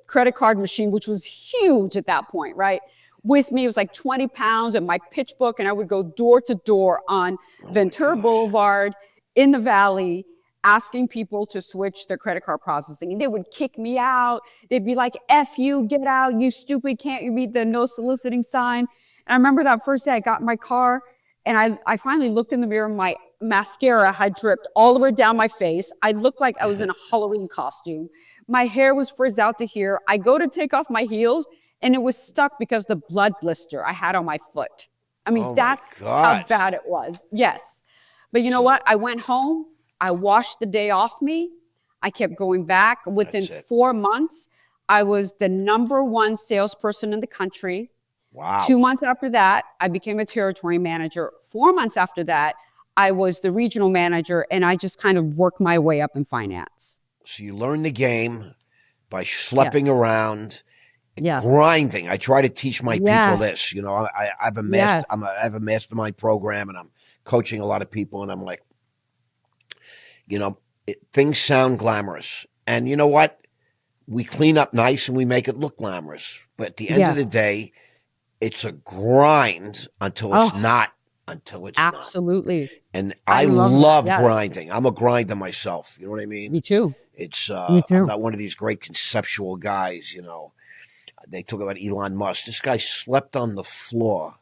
credit card machine, which was huge at that point, right? With me, it was like 20 pounds and my pitch book. And I would go door to door on Ventura Boulevard in the Valley. asking people to switch their credit card processing. And they would kick me out. They'd be like, F you, get out, you stupid, can't you read the no soliciting sign? And I remember that first day I got in my car and I finally looked in the mirror, my mascara had dripped all the way down my face. I looked like I was in a Halloween costume. My hair was frizzed out to here. I go to take off my heels and it was stuck because the blood blister I had on my foot. I mean, that's how bad it was. Yes. But you know what? I went home. I washed the day off me. I kept going back. Within 4 months, I was the #1 salesperson in the country. Wow. 2 months after that, I became a territory manager. 4 months after that, I was the regional manager, and I just kind of worked my way up in finance. So you learn the game by schlepping around, Yes. grinding. I try to teach my people this. You know, I have a mastermind program, and I'm coaching a lot of people, and I'm like, you know, things sound glamorous, and you know what? We clean up nice and we make it look glamorous, but at the end of the day, it's a grind until it's not. Until it's absolutely. Not. And I love grinding. I'm a grinder myself. You know what I mean? Me too. It's Me too. I'm not one of these great conceptual guys. You know, they talk about Elon Musk. This guy slept on the floor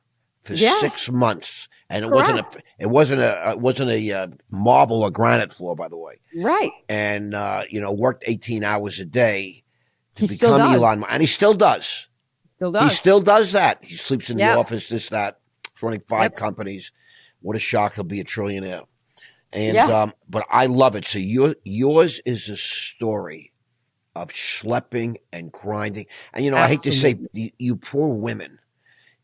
for 6 months, and it wasn't a marble or granite floor, by the way. Right. And you know, worked 18 hours a day to become Elon Musk, and he still does. He still does that. He sleeps in the office. This, that. He's running 5 companies. What a shock! He'll be a trillionaire. And but I love it. So yours is a story of schlepping and grinding. And you know, I hate to say, you poor women.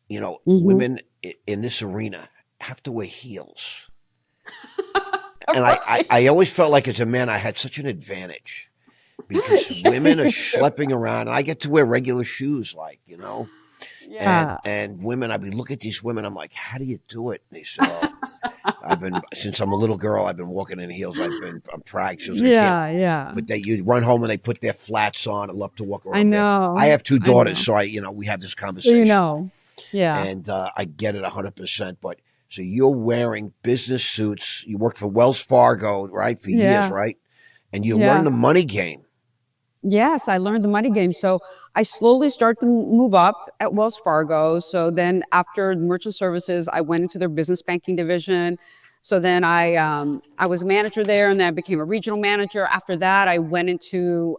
You know, women in this arena have to wear heels. And I always felt like as a man, I had such an advantage because women are schlepping around. And I get to wear regular shoes, like, you know. Yeah. And women, I'd be looking at these women, I'm like, how do you do it? They say, since I'm a little girl, I've been walking in heels. I'm pragged. But you run home and they put their flats on. I love to walk around. I know. I have 2 daughters, so we have this conversation. You know. Yeah. And I get it 100%. But so you're wearing business suits. You worked for Wells Fargo, right? For years, right? And you learn the money game. Yes, I learned the money game. So I slowly started to move up at Wells Fargo. So then after merchant services, I went into their business banking division. So then I was a manager there, and then I became a regional manager. After that, I went into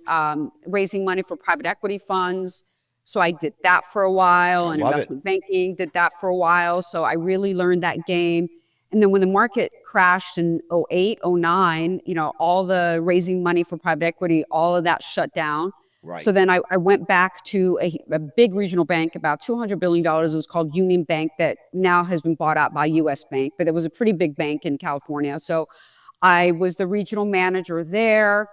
raising money for private equity funds. So I did that for a while, and investment banking, did that for a while. So I really learned that game. And then when the market crashed in 08, 09, you know, all the raising money for private equity, all of that shut down. Right. So then I went back to a big regional bank, about $200 billion. It was called Union Bank, that now has been bought out by US Bank, but it was a pretty big bank in California. So I was the regional manager there.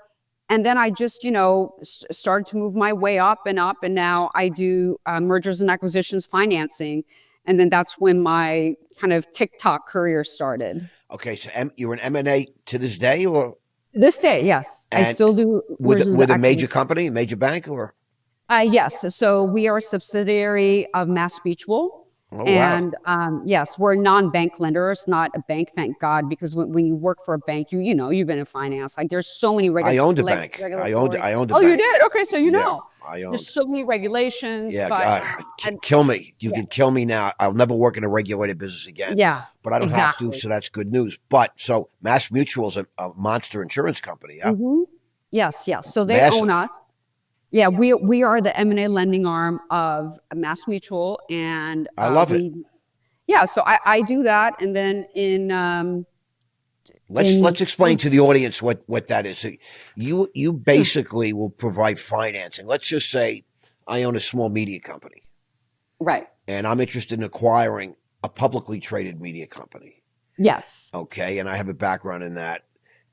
And then I just, you know, started to move my way up. And now I do mergers and acquisitions financing. And then that's when my kind of TikTok career started. Okay, so you're an M&A to this day, or? This day, yes. And I still do. With a major company, major bank, or? Yes. So we are a subsidiary of MassMutual. Oh, and yes, we're a non-bank lender. It's not a bank, thank God, because when you work for a bank, you know, you've been in finance. Like there's so many regulations. I owned a bank. I owned a bank. Oh, you did? Okay, so you know. I owned. There's so many regulations. Yeah, kill me. You can kill me now. I'll never work in a regulated business again. Yeah, but I don't have to, so that's good news. But so MassMutual is a monster insurance company. Yeah. Mm-hmm. Yes. So they own us. Yeah, we are the M&A lending arm of MassMutual, and I love it. Yeah, so I do that, and then let's explain to the audience what that is. So you basically will provide financing. Let's just say I own a small media company, right? And I'm interested in acquiring a publicly traded media company. Yes. Okay, and I have a background in that,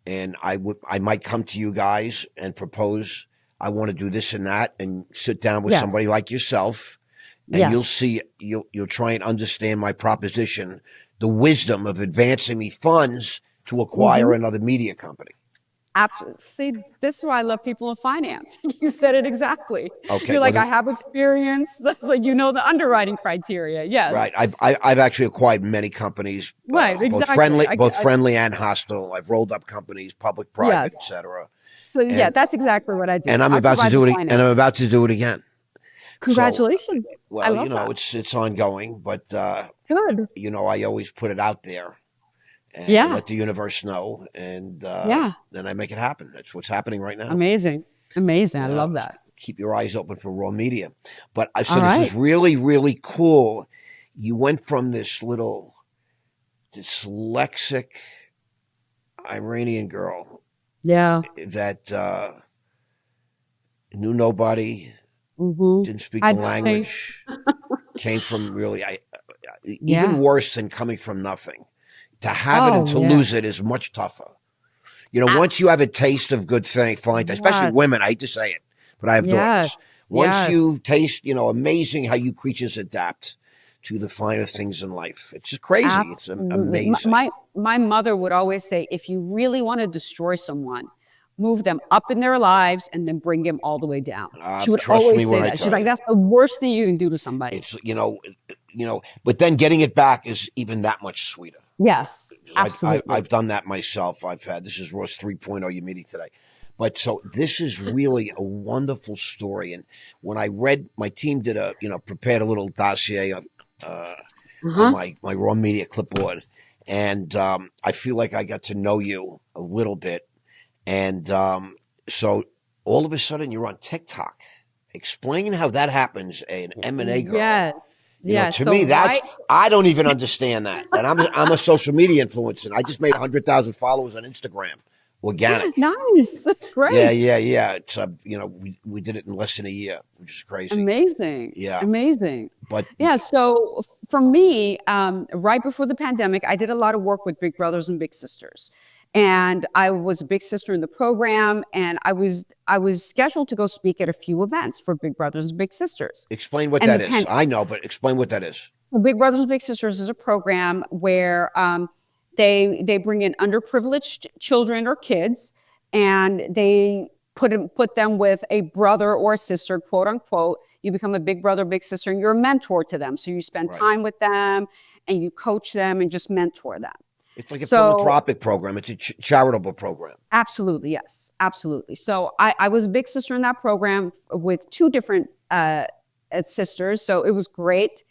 and I might come to you guys and propose, I want to do this and that, and sit down with somebody like yourself, and you'll see, you'll try and understand my proposition, the wisdom of advancing me funds to acquire another media company. Absolutely. See, this is why I love people in finance. You said it exactly. Okay. You're Well, like, I have experience. That's like, you know, the underwriting criteria. Yes. right. I've actually acquired many companies, Right. both Exactly. friendly and hostile. I've rolled up companies, public, Yes. private, etc. So yeah, And that's exactly what I do. and I'm I about to provide do the it. And I'm finance. about to do it again. So, Congratulations. I well, love that. it's ongoing, but Good. I always put it out there and Yeah. let the universe know, and Yeah. then I make it happen. That's what's happening right now. Amazing. Amazing. I Yeah. love that. Keep your eyes open for raw media. But so All this right. is really, really cool. You went from this little dyslexic Iranian girl Yeah. that knew nobody, Mm-hmm. didn't speak I the think. language, came from really, Yeah. even worse than coming from nothing. To have it Oh, and to lose it yes. is much tougher. Once you have a taste of good thing, fine, especially Yes. women, I hate to say it, but I have Yes. daughters. Once Yes. you taste, amazing how you creatures adapt to the finer things in life. It's just crazy. It's Absolutely. amazing. My mother would always say, if you really want to destroy someone, move them up in their lives and then bring them all the way down. She would Trust me always say when I that. tell She's like, you. that's the worst thing you can do to somebody. It's, but then getting it back is even that much sweeter. Yes, absolutely. I've done that myself. This is Ross 3.0 you're meeting today. But so this is really a wonderful story. And when I read, my team did prepared a little dossier on my raw media clipboard. And I feel like I got to know you a little bit. And so all of a sudden you're on TikTok. Explain how that happens, an M&A girl. Yes. Yes. To me, I don't even understand that. And I'm a social media influencer. I just made 100,000 followers on Instagram, organic. Nice. Great. Yeah. It's we did it in less than a year, which is crazy. Amazing. Yeah. Amazing. But yeah. So for me, right before the pandemic, I did a lot of work with Big Brothers and Big Sisters. And I was a big sister in the program, and I was scheduled to go speak at a few events for Big Brothers and Big Sisters. Explain what that is. I know, but explain what that is. Big Brothers and Big Sisters is a program where they bring in underprivileged children or kids, and they put them with a brother or a sister, quote unquote. You become a big brother, big sister, and you're a mentor to them. So you spend time with them, and you coach them, and just mentor them. It's like a philanthropic program. It's a charitable program. Absolutely, yes, absolutely. So I was a big sister in that program with two different sisters. So it was great.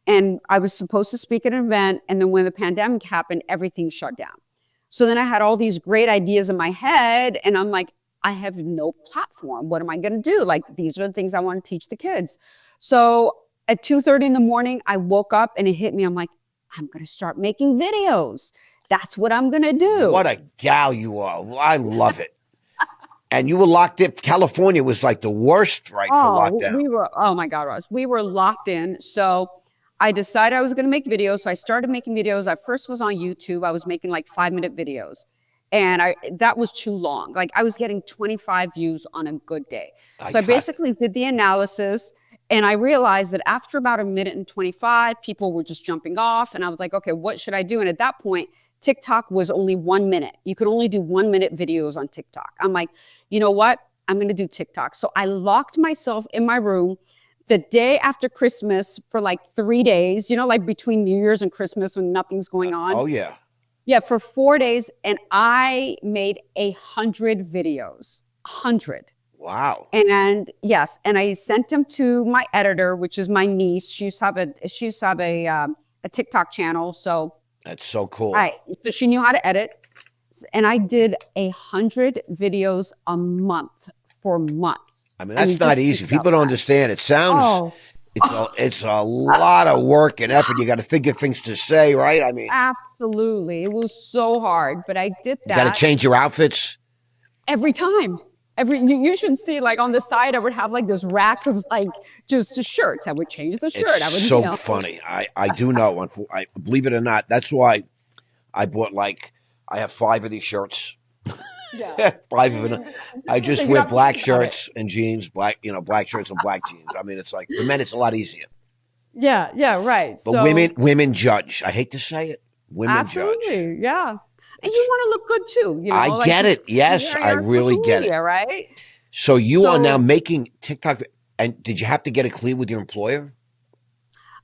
And I was supposed to speak at an event. And then when the pandemic happened, everything shut down. So then I had all these great ideas in my head. And I'm like, I have no platform. What am I going to do? Like, these are the things I want to teach the kids. So at 2:30 in the morning, I woke up and it hit me. I'm like, I'm going to start making videos. That's what I'm going to do. What a gal you are. I love it. And you were locked in. California was like the worst, right, for lockdown. Oh my God, Ross. We were locked in. So I decided I was going to make videos. So I started making videos. I first was on YouTube. I was making like 5-minute videos. And that was too long. Like, I was getting 25 views on a good day. So I basically did the analysis. And I realized that after about 1:25, people were just jumping off. And I was like, okay, what should I do? And at that point, TikTok was only 1 minute. You could only do 1-minute videos on TikTok. I'm like, you know what? I'm going to do TikTok. So I locked myself in my room the day after Christmas for like 3 days, like between New Year's and Christmas when nothing's going on. Oh, yeah. Yeah, for 4 days. And I made 100 videos, 100. Wow. And yes, and I sent them to my editor, which is my niece. She used to have a TikTok channel. So that's so cool. Right. So she knew how to edit. And I did 100 videos a month for months. I mean, that's not easy. People don't understand. It sounds, it's a lot of work and effort. You got to think of things to say, right? I mean. Absolutely. It was so hard, but I did that. You got to change your outfits? Every time. You should see, like, on the side, I would have like this rack of like just shirts. I would change the shirt. It's so funny. I do know. I believe it or not. That's why I bought I have 5 of these shirts. Yeah. 5 of them. I just wear black shirts and jeans, black shirts and black jeans. I mean, it's like for men, it's a lot easier. Yeah, right. But women judge. I hate to say it. Women absolutely, judge. Yeah. And you want to look good too, I get it. Yes, I really get it. Right? So you are now making TikTok. And did you have to get it clear with your employer?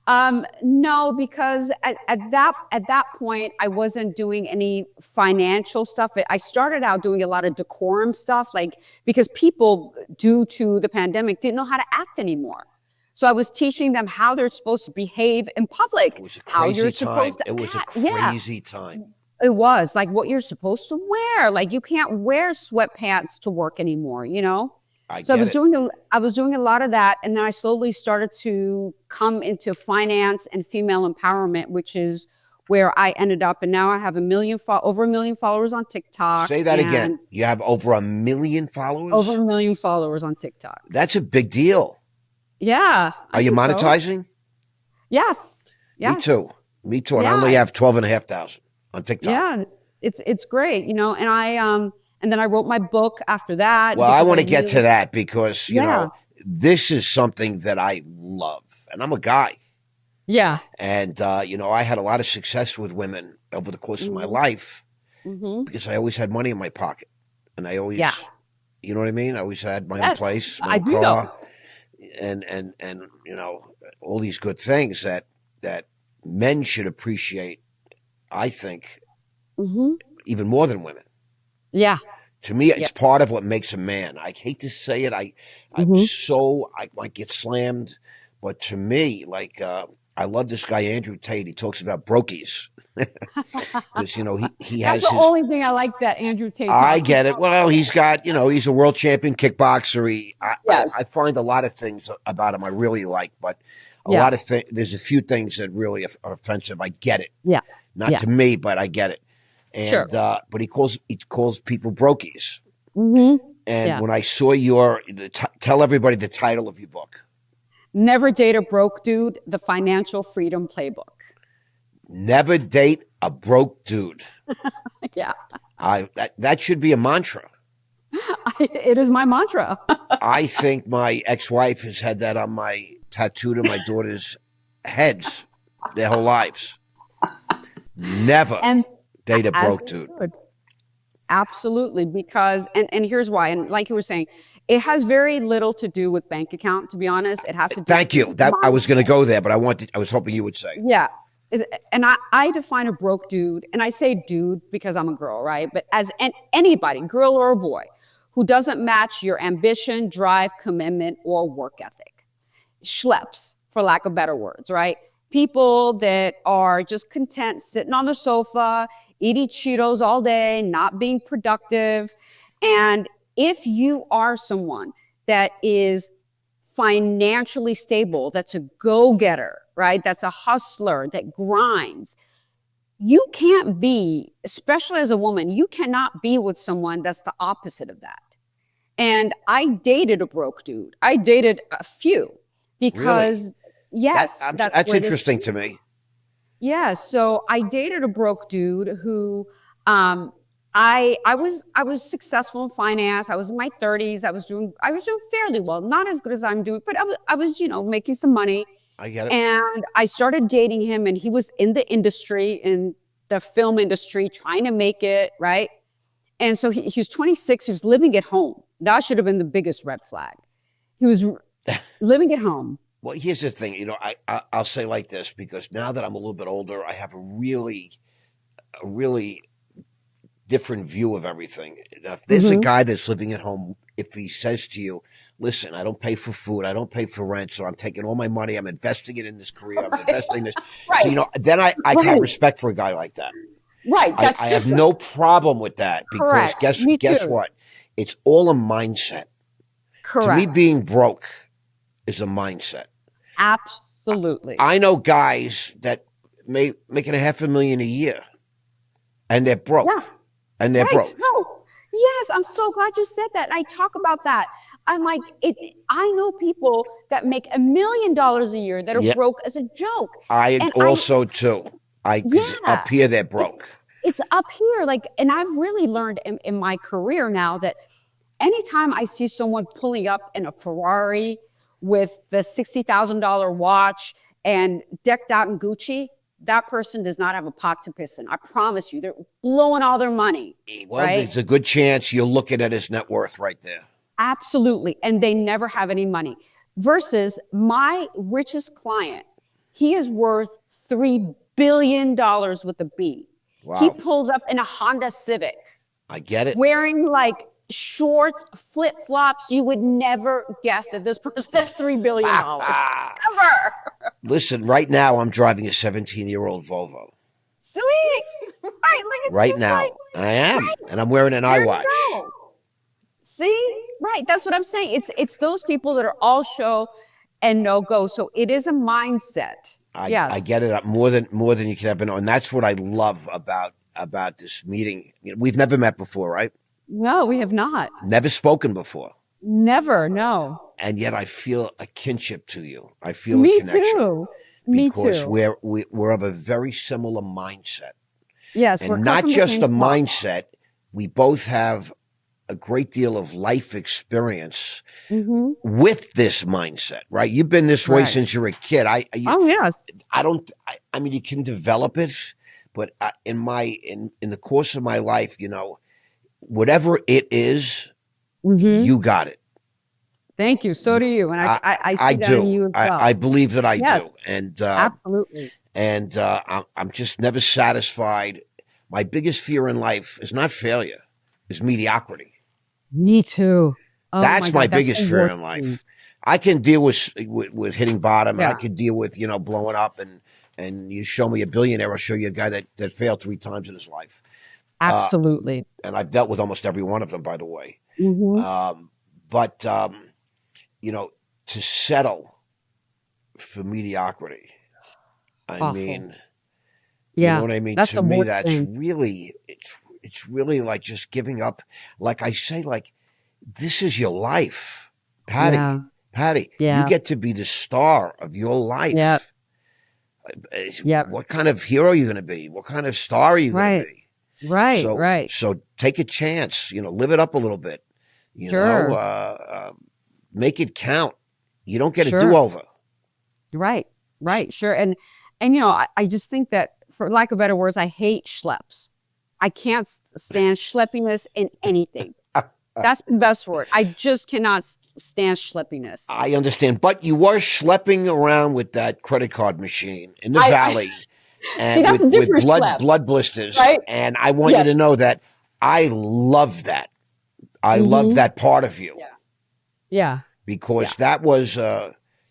No, because at that point, I wasn't doing any financial stuff. I started out doing a lot of decorum stuff, like because people, due to the pandemic, didn't know how to act anymore. So I was teaching them how they're supposed to behave in public, It was a how you're crazy time. supposed to It was a act. crazy time. It was like what you're supposed to wear. Like you can't wear sweatpants to work anymore, I was doing a lot of that, and then I slowly started to come into finance and female empowerment, which is where I ended up. And now I have over 1 million followers on TikTok. Say that again. You have over 1 million followers? Over 1 million followers on TikTok. That's a big deal. Yeah. Are you monetizing? So. Yes. Me too. And I only have 12,500 on TikTok. Yeah, it's great, and and then I wrote my book after that. Well, I want to get to that because, you know, this is something that I love, and I'm a guy. Yeah. And, I had a lot of success with women over the course of my life because I always had money in my pocket, and I always, you know what I mean? I always had my own place, my own car, and all these good things that men should appreciate, I think, even more than women. Yeah. To me, it's part of what makes a man. I hate to say it. I might get slammed, but to me, I love this guy, Andrew Tate. He talks about brokies. Because, he has That's the only thing I like that Andrew Tate talks I get about. it. Well, he's got, he's a world champion kickboxer. I find a lot of things about him I really like, but a lot of things, there's a few things that really are offensive. I get it. Yeah. Not to me, but I get it. And, but he calls people brokies. And when I saw tell everybody the title of your book. Never Date a Broke Dude, The Financial Freedom Playbook. Never date a broke dude. Yeah. That should be a mantra. It is my mantra. I think my ex-wife has had that on tattooed on my daughter's heads their whole lives. Never date a broke dude. Absolutely, because and here's why. And like you were saying, it has very little to do with bank account. To be honest, it has to do. Thank you. I was going to go there, but I was hoping you would say. Yeah, and I define a broke dude, and I say dude because I'm a girl, right? But as anybody, girl or a boy, who doesn't match your ambition, drive, commitment, or work ethic, schleps, for lack of better words, right? People that are just content sitting on the sofa, eating Cheetos all day, not being productive. And if you are someone that is financially stable, that's a go-getter, right? That's a hustler that grinds. You can't be, especially as a woman, you cannot be with someone that's the opposite of that. And I dated a broke dude. I dated a few because... Really? Yes, that's interesting to me. Yeah, so I dated a broke dude who I was successful in finance. I was in my 30s. I was doing fairly well, not as good as I'm doing, but I was making some money. I get it. And I started dating him, and he was in the industry, in the film industry, trying to make it, right? And so he was 26. He was living at home. That should have been the biggest red flag. He was living at home. Well, here's the thing, I'll say like this, because now that I'm a little bit older, I have a really different view of everything. Now, if there's a guy that's living at home, if he says to you, listen, I don't pay for food, I don't pay for rent, so I'm taking all my money, I'm investing it in this career, I'm investing in this. Right. So, then I have respect for a guy like that. Right, that's I have no problem with that, because guess what? It's all a mindset. Correct. To me, being broke is a mindset. Absolutely. I know guys that making $500,000 a year, and they're broke. Yeah. And they're broke. No. Yes, I'm so glad you said that. I talk about that. I'm like, I know people that make $1 million a year that are broke as a joke. Too. Up here, they're broke. It's up here. And I've really learned in my career now that anytime I see someone pulling up in a Ferrari with the $60,000 watch and decked out in Gucci, that person does not have a pot to piss in. I promise you, they're blowing all their money. Well, right? there's a good chance you're looking at his net worth right there. Absolutely. And they never have any money. Versus my richest client, he is worth $3 billion with a B. Wow. He pulls up in a Honda Civic. I get it. Wearing like shorts, flip-flops. You would never guess that this person has $3 billion. Ever. Listen, right now I'm driving a 17-year-old Volvo. Sweet. Right, like it's right just now. like, I am. right. And I'm wearing an iWatch. See? Right. That's what I'm saying. It's those people that are all show and no go. So it is a mindset. I get it more than you can ever know. And that's what I love about this meeting. You know, we've never met before, right? No, we have not. Never spoken before. Never, no. And yet I feel a kinship to you. I feel a Me connection. too. Me because too. we're of a very similar mindset. Yes, and not just a mindset. We both have a great deal of life experience with this mindset, right? You've been this way since you're a kid. Oh yes. I mean, you can develop it, but in the course of my life, you know, whatever it is, you got it. Thank you. So do you. And I see that do. in you as well. I believe that I do. And absolutely. And I'm just never satisfied. My biggest fear in life is not failure, is mediocrity. Me too. Oh, that's my biggest fear in life. I can deal with hitting bottom. And I can deal with, you know, blowing up. And you show me a billionaire, I'll show you a guy that failed 3 times in his life. Absolutely. And I've dealt with almost every one of them, by the way. But you know, to settle for mediocrity, I mean, you know what I mean? That's to me, that's really, it's really like just giving up. Like I say, like, this is your life, Pattie. Pattie, you get to be the star of your life. What kind of hero are you going to be? What kind of star are you going to be? Right. So take a chance, you know, live it up a little bit, you know, make it count. You don't get a do-over. Right. Sure. And you know, I just think that, for lack of better words, I hate schleps. I can't stand schleppiness in anything. That's the best word. I just cannot stand schleppiness. I understand. But you were schlepping around with that credit card machine in the valley. And see, that's a different blood blisters. Right? And I want you to know that I love that. I love that part of you. Yeah. Because that was,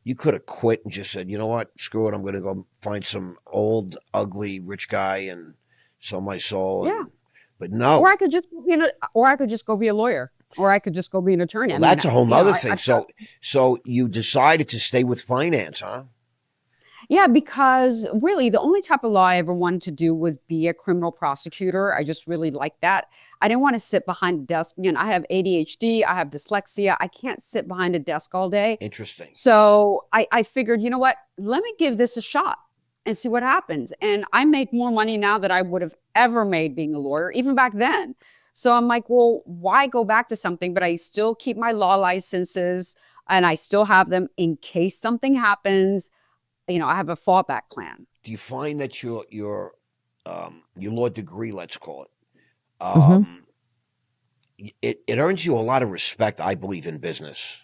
you could have quit and just said, you know what, screw it. I'm going to go find some old, ugly, rich guy and sell my soul. Yeah. But no. Or I could just go be a lawyer. Or I could just go be an attorney. Well, that's a whole nother thing. So you decided to stay with finance, huh? Yeah, because really the only type of law I ever wanted to do was be a criminal prosecutor. I just really liked that. I didn't want to sit behind a desk. You know, I have ADHD, I have dyslexia. I can't sit behind a desk all day. Interesting. So I figured, you know what, let me give this a shot and see what happens. And I make more money now than I would have ever made being a lawyer, even back then. So I'm like, well, why go back to something? But I still keep my law licenses and I still have them in case something happens. You know, I have a fallback plan. Do you find that your law degree, let's call it, it earns you a lot of respect, I believe, in business?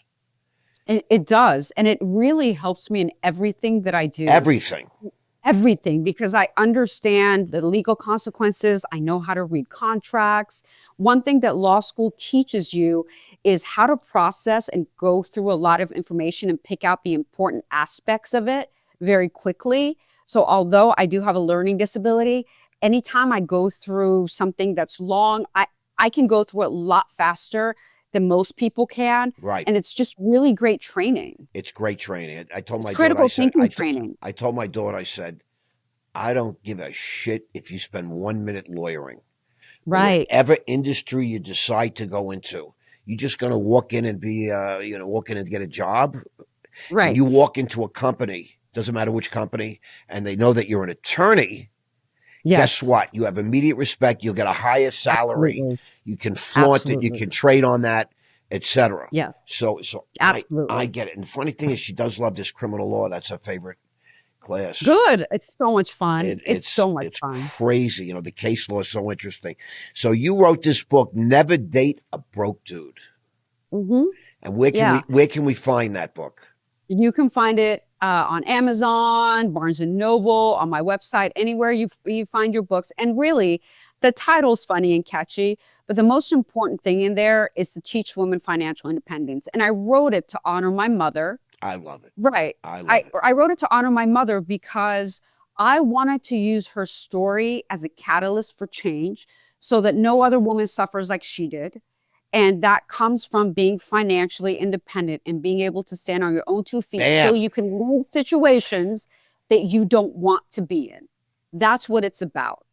It does. And it really helps me in everything that I do. Everything, because I understand the legal consequences. I know how to read contracts. One thing that law school teaches you is how to process and go through a lot of information and pick out the important aspects of it very quickly. So although I do have a learning disability, anytime I go through something that's long, I can go through it a lot faster than most people can. Right. And it's just really great training. It's great training. I told my critical daughter, thinking training. I told my daughter, I said, I don't give a shit if you spend 1 minute lawyering. Right. Whatever industry you decide to go into, you're just going to walk in and be, walk in and get a job. Right. When you walk into a company, doesn't matter which company, and they know that you're an attorney. Yes. Guess what? You have immediate respect. You'll get a higher salary. Absolutely. You can flaunt it. You can trade on that, etc. Yes. So absolutely. I get it. And the funny thing is, she does love this criminal law. That's her favorite class. Good. It's so much fun. It's so much fun. Crazy. The case law is so interesting. So you wrote this book, Never Date a Broke Dude. Mm-hmm. And where can we find that book? You can find it on Amazon, Barnes and Noble, on my website, anywhere you find your books. And really, the title's funny and catchy, but the most important thing in there is to teach women financial independence. And I wrote it to honor my mother. I love it. Right. I wrote it to honor my mother because I wanted to use her story as a catalyst for change so that no other woman suffers like she did. And that comes from being financially independent and being able to stand on your own 2 feet. Bam. So you can leave situations that you don't want to be in. That's what it's about.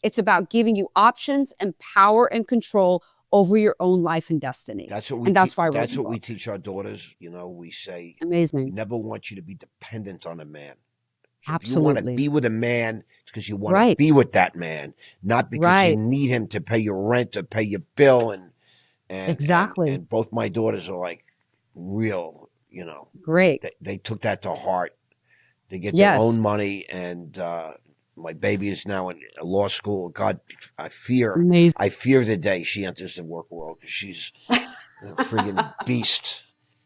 It's about giving you options and power and control over your own life and destiny. That's what we teach our daughters. We say, amazing. We never want you to be dependent on a man. So Absolutely. If you want to be with a man, it's because you want to be with that man, not because you need him to pay your rent or pay your bill. And exactly. And both my daughters are like real, great. They took that to heart. They get their own money, and my baby is now in law school. God, I fear the day she enters the work world because she's a friggin' beast.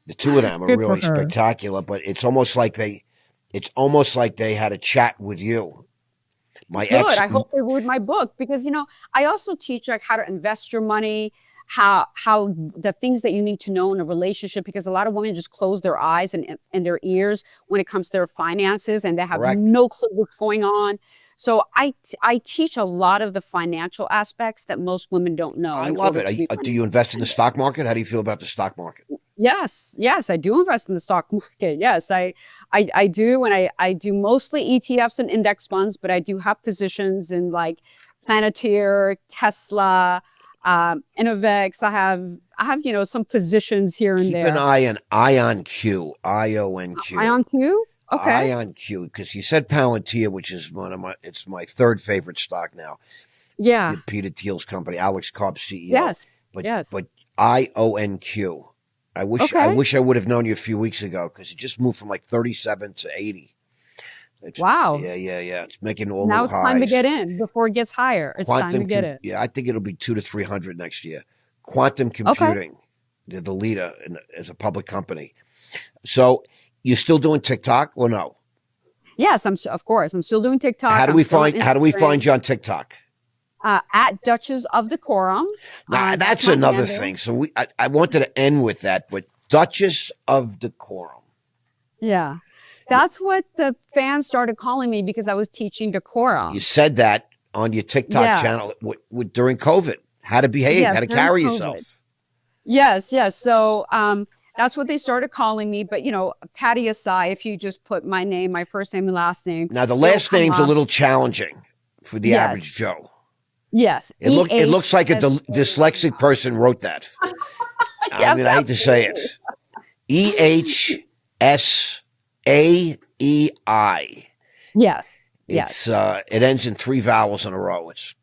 The two of them are really spectacular, but it's almost like they had a chat with you. I hope they read my book because, I also teach how to invest your money, how the things that you need to know in a relationship, because a lot of women just close their eyes and their ears when it comes to their finances, and they have no clue what's going on. So I teach a lot of the financial aspects that most women don't know. I love it. Do you invest in the stock market? How do you feel about the stock market? Yes, I do invest in the stock market. Yes, I do, and I do mostly ETFs and index funds, but I do have positions in like Planeteer, Tesla, Innovex. I have some positions here and there. Keep an eye on IonQ, IONQ. IonQ? Okay. IonQ, because you said Palantir, which is it's my third favorite stock now. Yeah. Peter Thiel's company, Alex Cobb's CEO. Yes. But IONQ. I wish I would have known you a few weeks ago because it just moved from like 37 to 80. Wow. Yeah. It's making all now new it's highs. time to get in before it gets higher. It's time to get in. Yeah, I think it'll be 200 to 300 next year. Quantum computing, they're the leader as a public company. So you're still doing TikTok or no? Yes, of course. I'm still doing TikTok. How do we find you on TikTok? At Duchess of Decorum. Now, that's another thing. So I wanted to end with that, but Duchess of Decorum. Yeah. That's what the fans started calling me because I was teaching decorum. You said that on your TikTok channel during COVID. How to behave, how to carry yourself. Yes. So that's what they started calling me. But, Pattie Ehsaei, if you just put my name, my first name and last name. Now, the last name's a little challenging for the average Joe. Yes. It looks like a dyslexic person wrote that. Yes, I hate to say it. Ehsaei. Yes. It ends in 3 vowels in a row. It's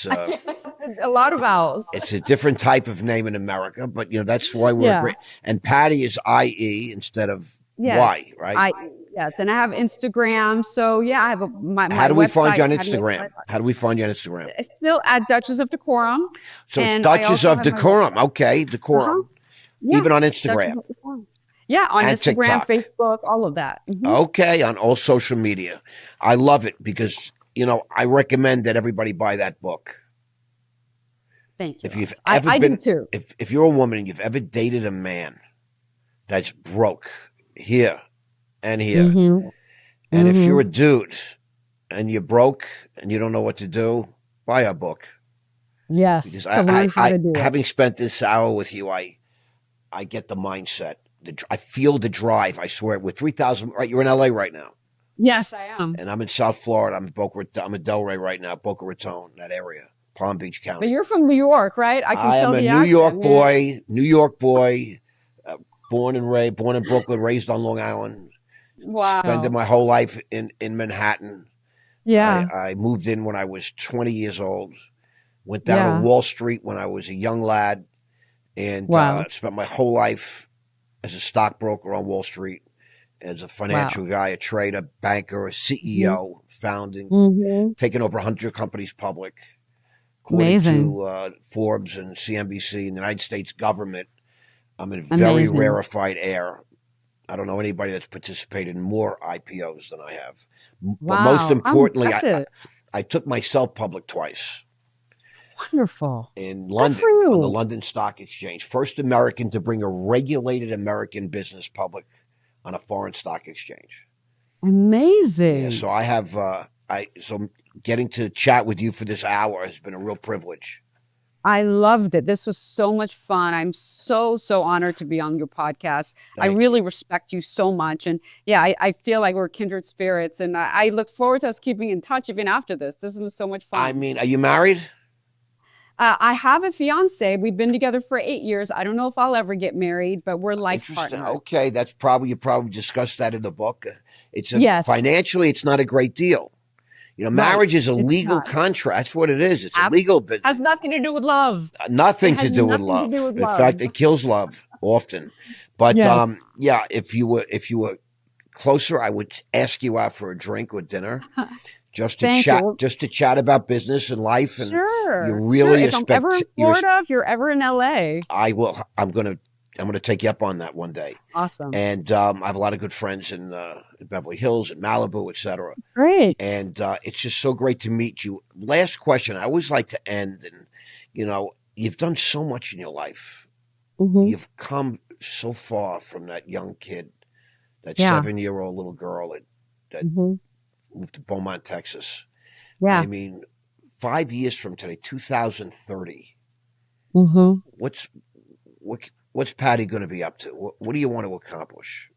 a lot of vowels. It's a different type of name in America, but that's why we're great. And Pattie is IE instead of Y, right? Yes, and I have Instagram. So I have my How do we find you on Instagram? It's still at Duchess of Decorum. So it's Duchess of Decorum. Okay, Decorum. Even on Instagram. Yeah, on and Instagram, TikTok. Facebook, all of that. Mm-hmm. Okay, on all social media. I love it because, I recommend that everybody buy that book. Thank you. If you've ever I do too. If you're a woman and you've ever dated a man that's broke here and here, and if you're a dude and you're broke and you don't know what to do, buy our book. Yes, because to learn how to do it. Having spent this hour with you, I get the mindset. I feel the drive. I swear. With 3,000, right? You're in LA right now. Yes, I am. And I'm in South Florida. I'm in Delray right now, Boca Raton, that area, Palm Beach County. But you're from New York, right? I can tell the accent. I am a New York boy, born in Brooklyn, raised on Long Island. Wow. Spending my whole life in Manhattan. Yeah. I moved in when I was 20 years old. Went down to Wall Street when I was a young lad. And spent my whole life as a stockbroker on Wall Street. as a Wow. financial guy, a trader, banker, a CEO, founding, Mm-hmm. taking over 100 companies public. According Amazing. to Forbes and CNBC and the United States government, I'm in very Amazing. rarefied air. I don't know anybody that's participated in more IPOs than I have. But most Wow. importantly, Impressive. I took myself public twice. Wonderful. In Good London, for you. on the London Stock Exchange. First American to bring a regulated American business public on a foreign stock exchange. Amazing. Yeah, so I have, so getting to chat with you for this hour has been a real privilege. I loved it. This was so much fun. I'm so honored to be on your podcast. I really respect you so much. And yeah, I feel like we're kindred spirits. And I look forward to us keeping in touch even after this. This was so much fun. I mean, are you married? I have a fiance. We've been together for 8 years. I don't know if I'll ever get married, but we're life partners. Okay, you probably discussed that in the book. Yes. Financially, it's not a great deal. You know, marriage is a legal contract. That's what it is. It's a legal business. Has nothing to do with love. Nothing to do with love. In fact, it kills love often. But yeah, if you were closer, I would ask you out for a drink or dinner. Just to chat about business and life, and you really If I'm ever in Florida, if you're ever in LA, I will. I'm gonna take you up on that one day. Awesome. And I have a lot of good friends in Beverly Hills and Malibu, etc. Great. And it's just so great to meet you. Last question. I always like to end, and you've done so much in your life. Mm-hmm. You've come so far from that young kid, that 7-year-old little girl that moved to Beaumont, Texas. Yeah. I mean, 5 years from today, 2030. What's Pattie going to be up to? What do you want to accomplish?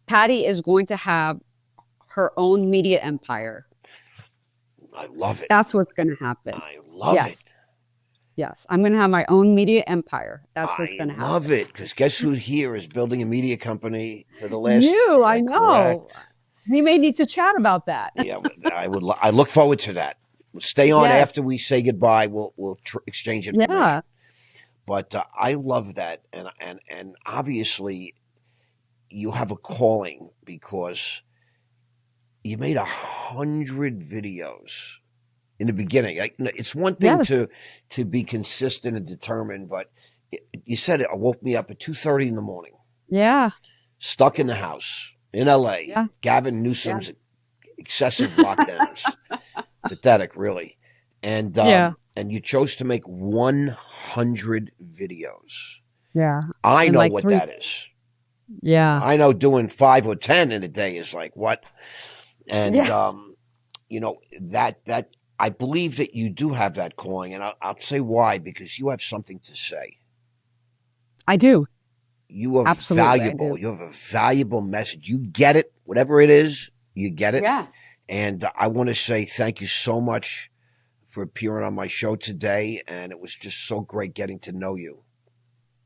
Pattie is going to have her own media empire. I love it. That's what's going to happen. I love it. Yes, I'm going to have my own media empire. That's what's going to happen. I love it, because guess who here is building a media company for the last You, I know. Correct. We may need to chat about that. Yeah, I look forward to that. Stay on after we say goodbye. We'll exchange information. Yeah. But I love that, and obviously you have a calling, because you made 100 videos in the beginning. It's one thing to be consistent and determined, but you said it woke me up at 2:30 in the morning. Yeah. Stuck in the house in LA. Yeah. Gavin Newsom's excessive lockdowns. Pathetic, really. And you chose to make 100 videos. Yeah. I know what that is. Yeah. I know doing 5 or 10 in a day is like what? And that I believe that you do have that calling, and I'll say why, because you have something to say. I do. You are valuable. You have a valuable message. You get it, whatever it is, you get it. Yeah. And I want to say thank you so much for appearing on my show today. And it was just so great getting to know you.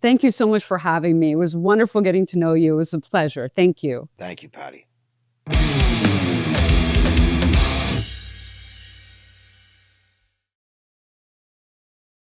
Thank you so much for having me. It was wonderful getting to know you. It was a pleasure. Thank you. Thank you, Pattie.